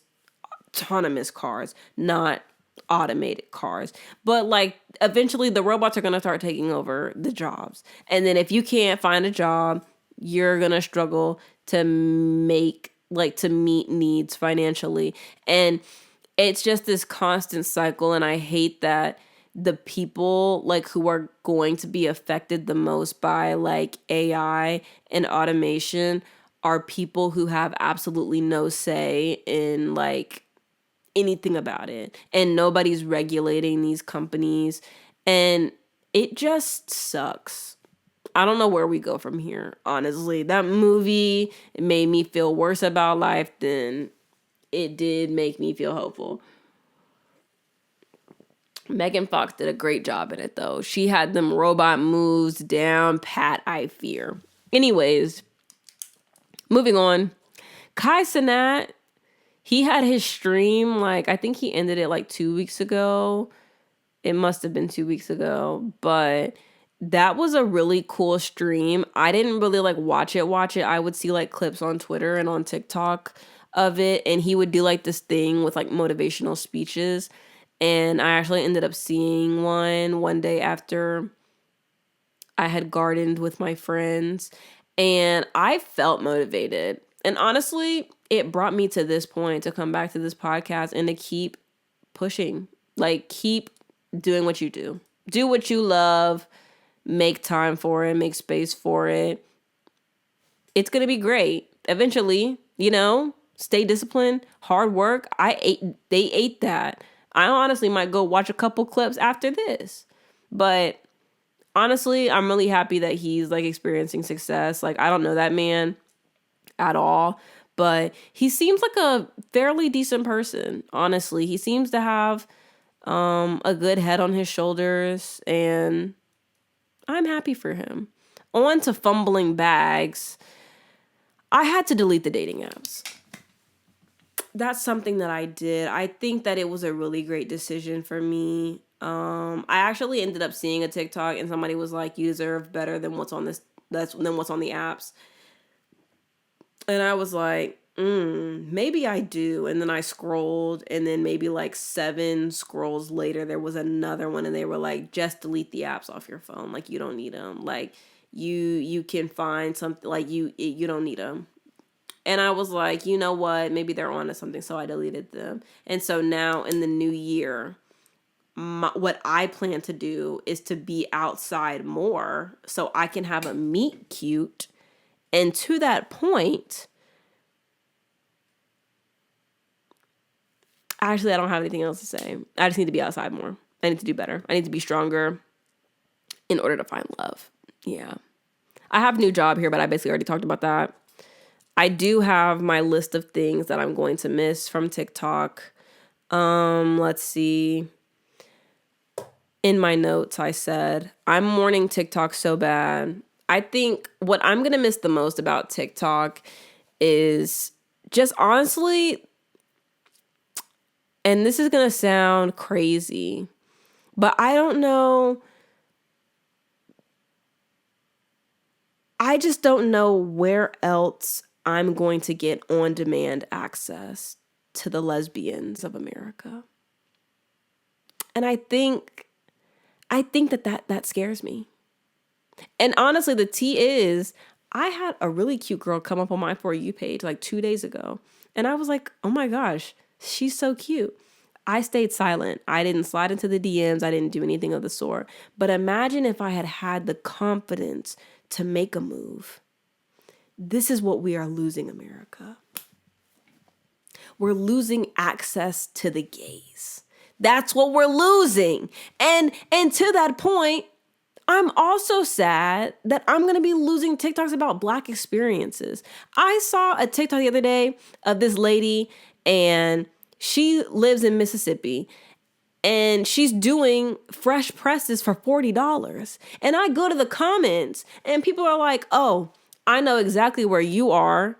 cars, not automated cars. But like eventually the robots are going to start taking over the jobs. And then if you can't find a job, you're going to struggle to meet needs financially. And it's just this constant cycle. And I hate that the people like who are going to be affected the most by like AI and automation are people who have absolutely no say in like anything about it, and nobody's regulating these companies, and it just sucks. I don't know where we go from here, honestly. That movie made me feel worse about life than it did make me feel hopeful. Megan Fox did a great job in it, though. She had them robot moves down pat, I fear. Anyways, moving on. Cenat, he had his stream, like, I think he ended it like 2 weeks ago. It must have been 2 weeks ago, but that was a really cool stream. I didn't really like watch it. I would see like clips on Twitter and on TikTok of it, and he would do like this thing with like motivational speeches. And I actually ended up seeing one day after I had gardened with my friends, and I felt motivated. And honestly, it brought me to this point to come back to this podcast and to keep pushing. Like, keep doing what you do. Do what you love. Make time for it. Make space for it. It's going to be great. Eventually, stay disciplined, hard work. They ate that. I honestly might go watch a couple clips after this. But honestly, I'm really happy that he's like experiencing success. Like, I don't know that man at all, but he seems like a fairly decent person. Honestly, he seems to have a good head on his shoulders, and I'm happy for him. On to fumbling bags. I had to delete the dating apps. That's something that I did. I think that it was a really great decision for me. I actually ended up seeing a TikTok and somebody was like, "You deserve better than what's on what's on the apps." And I was like, maybe I do. And then I scrolled, and then maybe like 7 scrolls later, there was another one, and they were like, "Just delete the apps off your phone. Like, you don't need them. Like, you can find something, like you don't need them." And I was like, you know what? Maybe they're onto something. So I deleted them. And so now in the new year, what I plan to do is to be outside more so I can have a meet cute. And to that point, actually, I don't have anything else to say. I just need to be outside more. I need to do better. I need to be stronger in order to find love. Yeah. I have a new job here, but I basically already talked about that. I do have my list of things that I'm going to miss from TikTok. Let's see. In my notes, I said, I'm mourning TikTok so bad. I think what I'm going to miss the most about TikTok is just honestly, and this is going to sound crazy, but I don't know. I just don't know where else I'm going to get on-demand access to the lesbians of America. And I think that scares me. And honestly, the tea is, I had a really cute girl come up on my For You page like 2 days ago. And I was like, oh my gosh, she's so cute. I stayed silent. I didn't slide into the DMs. I didn't do anything of the sort. But imagine if I had had the confidence to make a move. This is what we are losing, America. We're losing access to the gays. That's what we're losing. And to that point, I'm also sad that I'm going to be losing TikToks about Black experiences. I saw a TikTok the other day of this lady, and she lives in Mississippi, and she's doing fresh presses for $40. And I go to the comments, and people are like, "Oh, I know exactly where you are.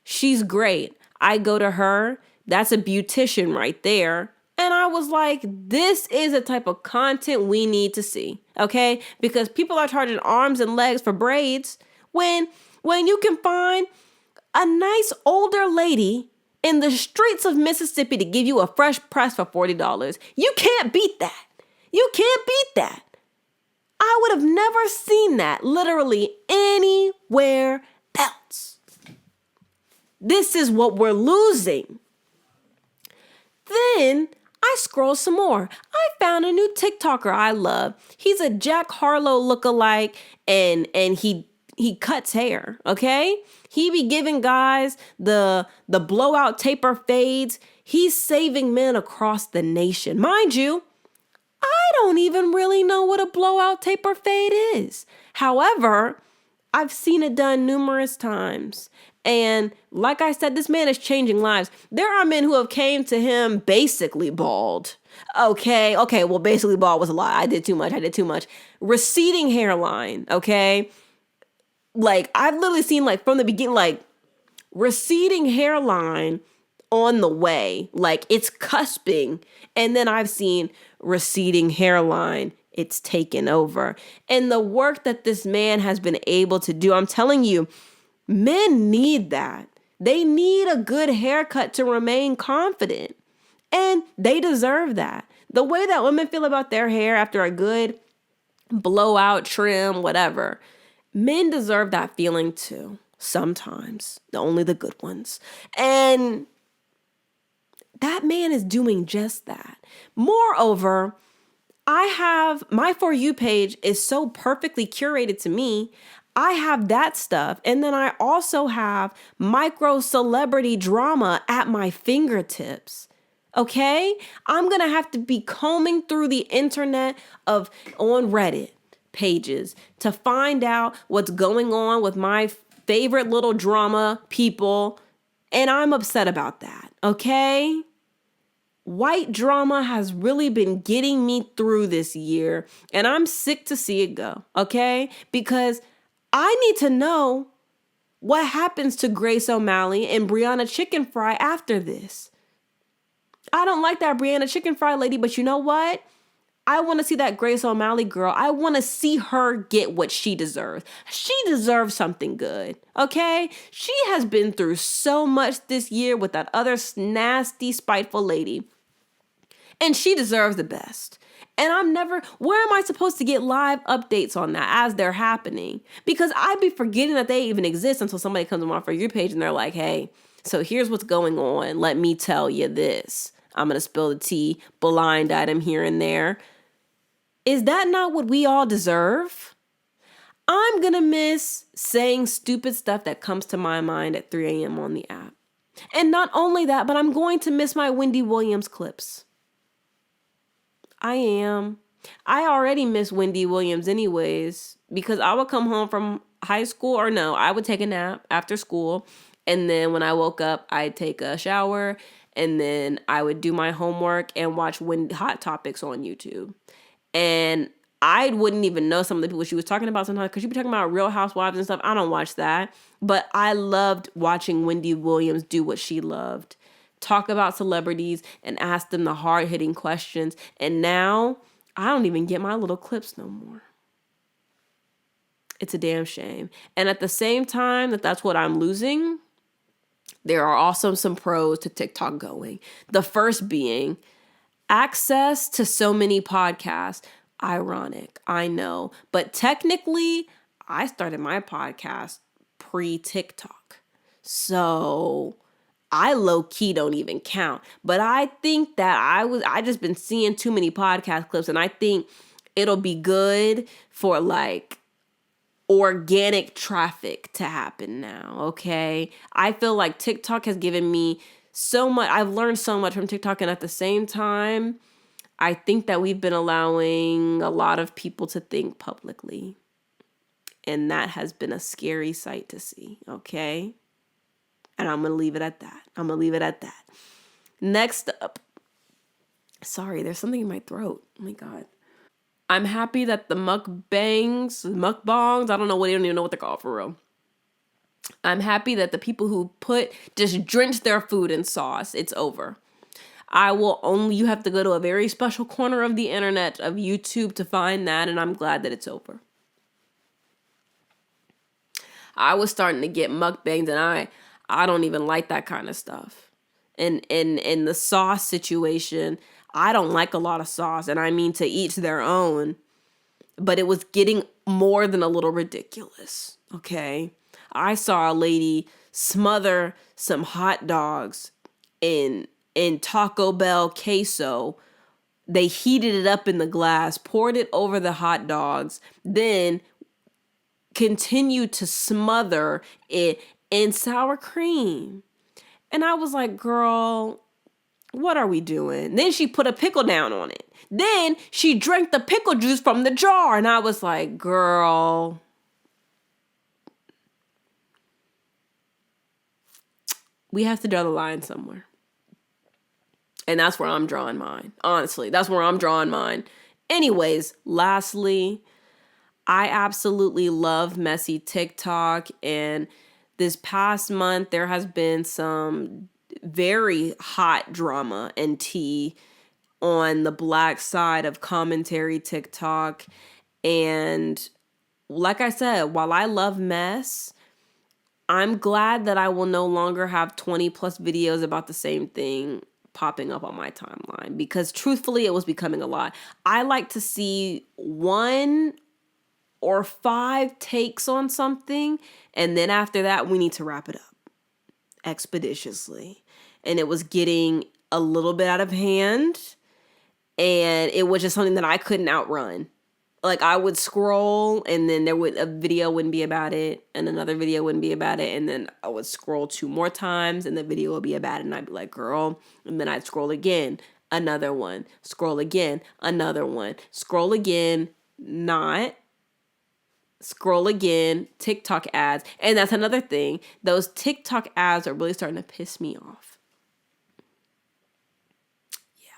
She's great." I go to her. That's a beautician right there. And I was like, this is the type of content we need to see, okay? Because people are charging arms and legs for braids when you can find a nice older lady in the streets of Mississippi to give you a fresh press for $40. You can't beat that. You can't beat that. I would have never seen that literally anywhere else. This is what we're losing. Then I scroll some more. I found a new TikToker I love. He's a Jack Harlow lookalike, and he cuts hair, okay? He be giving guys the blowout taper fades. He's saving men across the nation. Mind you, I don't even really know what a blowout taper fade is. However, I've seen it done numerous times. And like I said, this man is changing lives. There are men who have came to him basically bald. Okay, well, basically bald was a lie. I did too much. Receding hairline, okay? Like, I've literally seen, like, from the beginning, like, receding hairline on the way. Like, it's cusping. And then I've seen receding hairline. It's taken over. And the work that this man has been able to do, I'm telling you, men need that. They need a good haircut to remain confident. And they deserve that. The way that women feel about their hair after a good blowout, trim, whatever, men deserve that feeling too. Sometimes. Only the good ones. And that man is doing just that. Moreover, I have my For You page is so perfectly curated to me. I have that stuff. And then I also have micro celebrity drama at my fingertips. Okay? I'm going to have to be combing through the internet on Reddit pages to find out what's going on with my favorite little drama people. And I'm upset about that. Okay? White drama has really been getting me through this year, and I'm sick to see it go, okay? Because I need to know what happens to Grace O'Malley and Brianna Chicken Fry after this. I don't like that Brianna Chicken Fry lady, but you know what? I want to see that Grace O'Malley girl. I want to see her get what she deserves. She deserves something good, okay? She has been through so much this year with that other nasty, spiteful lady. And she deserves the best. And where am I supposed to get live updates on that as they're happening? Because I'd be forgetting that they even exist until somebody comes on my For You page and they're like, hey, so here's what's going on. Let me tell you this. I'm going to spill the tea, blind item here and there. Is that not what we all deserve? I'm going to miss saying stupid stuff that comes to my mind at 3 a.m. on the app. And not only that, but I'm going to miss my Wendy Williams clips. I am. I already miss Wendy Williams anyways, because I would come home from high school, I would take a nap after school. And then when I woke up, I'd take a shower, and then I would do my homework and watch Hot Topics on YouTube. And I wouldn't even know some of the people she was talking about sometimes, because she'd be talking about Real Housewives and stuff. I don't watch that. But I loved watching Wendy Williams do what she loved. Talk about celebrities and ask them the hard-hitting questions. And now I don't even get my little clips no more. It's a damn shame. And at the same time that's what I'm losing, there are also some pros to TikTok going. The first being access to so many podcasts. Ironic, I know. But technically, I started my podcast pre-TikTok. So I low-key don't even count. But I think that I just been seeing too many podcast clips, and I think it'll be good for like organic traffic to happen now, okay? I feel like TikTok has given me so much. I've learned so much from TikTok, and at the same time, I think that we've been allowing a lot of people to think publicly. And that has been a scary sight to see, okay? And I'm going to leave it at that. Next up. Sorry, there's something in my throat. Oh my God. I'm happy that the mukbangs, I don't even know what they're called for real. I'm happy that the people who just drench their food in sauce, it's over. You have to go to a very special corner of the internet of YouTube to find that, and I'm glad that it's over. I was starting to get mukbangs, and I don't even like that kind of stuff. And in the sauce situation, I don't like a lot of sauce, and I mean to each their own, but it was getting more than a little ridiculous, okay? I saw a lady smother some hot dogs in and Taco Bell queso. They heated it up in the glass, poured it over the hot dogs, then continued to smother it in sour cream. And I was like, girl, what are we doing? Then she put a pickle down on it. Then she drank the pickle juice from the jar. And I was like, girl, we have to draw the line somewhere. And that's where I'm drawing mine. Honestly, that's where I'm drawing mine. Anyways, lastly, I absolutely love messy TikTok. And this past month, there has been some very hot drama and tea on the black side of commentary TikTok. And like I said, while I love mess, I'm glad that I will no longer have 20 plus videos about the same thing popping up on my timeline, because truthfully, it was becoming a lot. I like to see 1 or 5 takes on something, and then after that, we need to wrap it up expeditiously. And it was getting a little bit out of hand, and it was just something that I couldn't outrun. Like, I would scroll, and then a video wouldn't be about it, and another video wouldn't be about it, and then I would scroll 2 more times, and the video would be about it, and I'd be like, girl, and then I'd scroll again, another one, scroll again, another one, scroll again, not, scroll again, TikTok ads. And that's another thing. Those TikTok ads are really starting to piss me off. Yeah.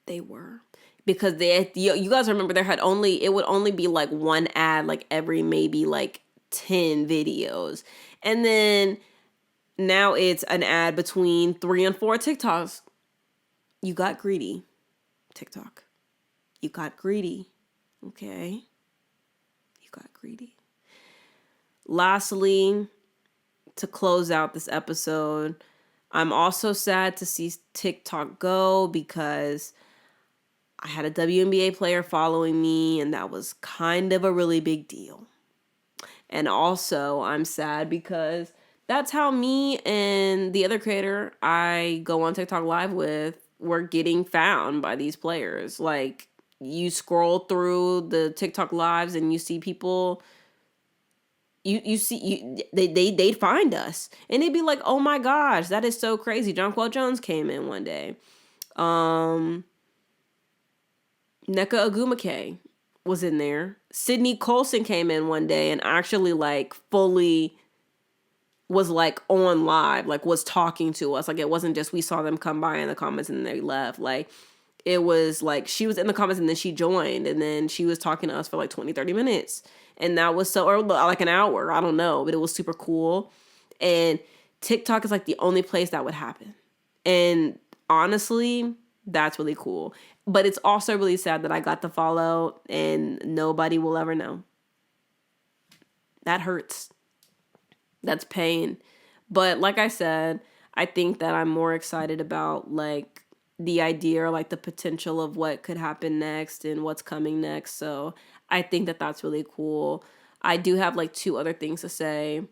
They were. Because you guys remember it would only be like 1 ad like every maybe like 10 videos. And then now it's an ad between 3 and 4 TikToks. You got greedy, TikTok. You got greedy. Okay. Got greedy. Lastly, to close out this episode, I'm also sad to see TikTok go, because I had a WNBA player following me, and that was kind of a really big deal. And also, I'm sad because that's how me and the other creator I go on TikTok live with were getting found by these players. Like, you scroll through the TikTok lives and you see people, they'd find us, and they'd be like, oh my gosh, that is so crazy. Jonquel Jones came in one day. Nneka Agumake was in there. Sydney Colson came in one day and actually like fully was like on live, like was talking to us. Like, it wasn't just we saw them come by in the comments and they left. Like, it was like she was in the comments and then she joined, and then she was talking to us for like 20, 30 minutes. And that was or like an hour. I don't know, but it was super cool. And TikTok is like the only place that would happen. And honestly, that's really cool. But it's also really sad that I got the follow and nobody will ever know. That hurts. That's pain. But like I said, I think that I'm more excited about like the idea or like the potential of what could happen next and what's coming next. So I think that that's really cool. I do have like 2 other things to say.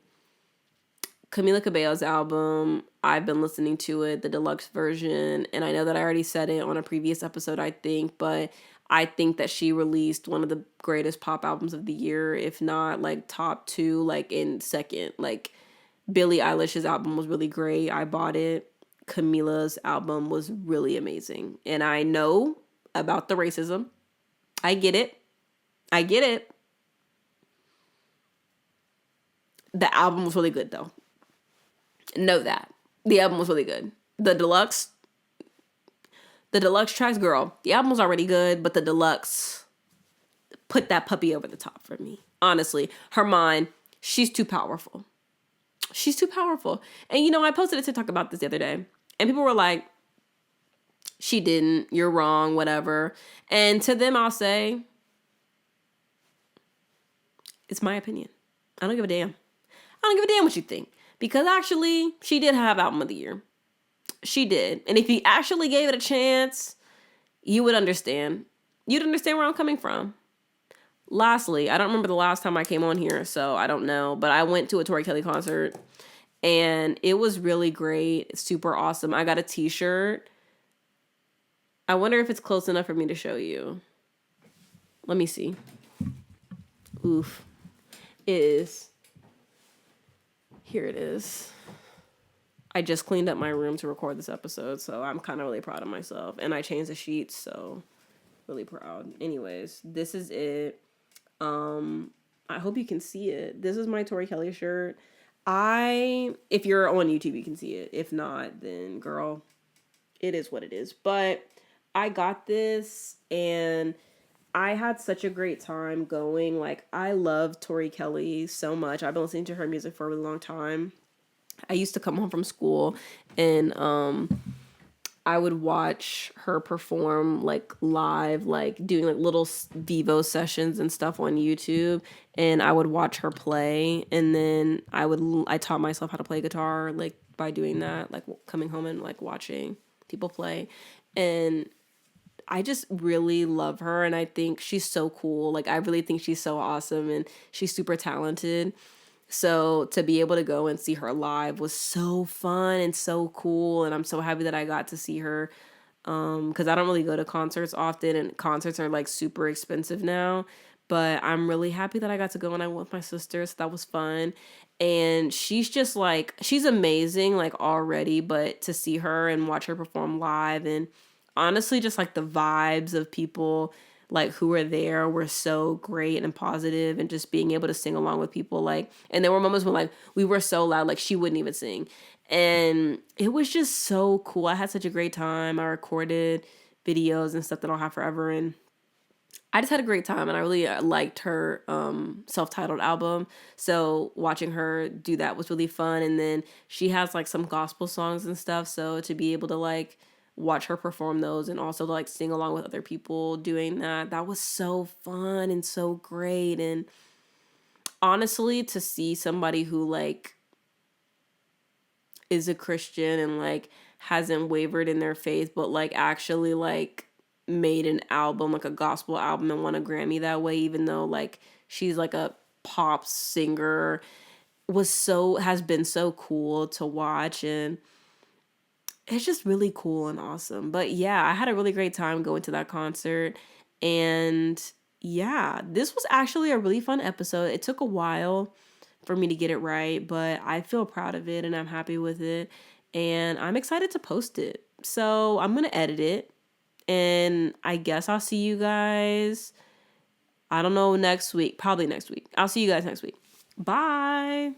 Camila Cabello's album, I've been listening to it, the deluxe version, and I know that I already said it on a previous episode, I think, but I think that she released one of the greatest pop albums of the year, if not like top 2, like in second. Like, Billie Eilish's album was really great. I bought it. Camila's album was really amazing. And I know about the racism. I get it. The album was really good, though. Know that. The album was really good. The deluxe tracks, girl, the album was already good, but the deluxe put that puppy over the top for me. Honestly, her mind, she's too powerful. She's too powerful. And you know, I posted a TikTok about this the other day, and people were like, she didn't, you're wrong, whatever. And to them, I'll say, it's my opinion. I don't give a damn. I don't give a damn what you think. Because actually, she did have album of the year. She did. And if you actually gave it a chance, you would understand. You'd understand where I'm coming from. Lastly, I don't remember the last time I came on here, so I don't know. But I went to a Tori Kelly concert, And it was really great. Super awesome. I got a t-shirt. I wonder if it's close enough for me to show you. Let me see. Oof. It is. Here it is. I just cleaned up my room to record this episode, so I'm kind of really proud of myself. And I changed the sheets, so really proud. Anyways, this is it. I hope you can see it. This is my Tori Kelly shirt. If you're on YouTube, you can see it. If not, then girl, it is what it is. But I got this and I had such a great time going. Like, I love Tori Kelly so much. I've been listening to her music for a really long time. I used to come home from school and I would watch her perform like live, like doing like little Vivo sessions and stuff on YouTube. And I would watch her play. And then I taught myself how to play guitar, like by doing that, like coming home and like watching people play. And I just really love her. And I think she's so cool. Like, I really think she's so awesome and she's super talented. So to be able to go and see her live was so fun and so cool. And I'm so happy that I got to see her. Because I don't really go to concerts often and concerts are like super expensive now. But I'm really happy that I got to go and I went with my sister. So that was fun. And she's just like, she's amazing like already. But to see her and watch her perform live and honestly just like the vibes of people like who were there were so great and positive, and just being able to sing along with people, like, and there were moments when like we were so loud like she wouldn't even sing, and it was just so cool. I had such a great time. I recorded videos and stuff that I'll have forever, and I just had a great time, and I really liked her self-titled album. So watching her do that was really fun. And then she has like some gospel songs and stuff. So to be able to like watch her perform those and also to like sing along with other people doing that, that was so fun and so great. And honestly, to see somebody who like is a Christian and like hasn't wavered in their faith, but like actually like made an album, like a gospel album, and won a Grammy that way, even though like she's like a pop singer, has been so cool to watch. And it's just really cool and awesome. But yeah, I had a really great time going to that concert. And yeah, this was actually a really fun episode. It took a while for me to get it right, but I feel proud of it and I'm happy with it. And I'm excited to post it. So I'm going to edit it. And I guess I'll see you guys, I don't know, next week. Probably next week. I'll see you guys next week. Bye.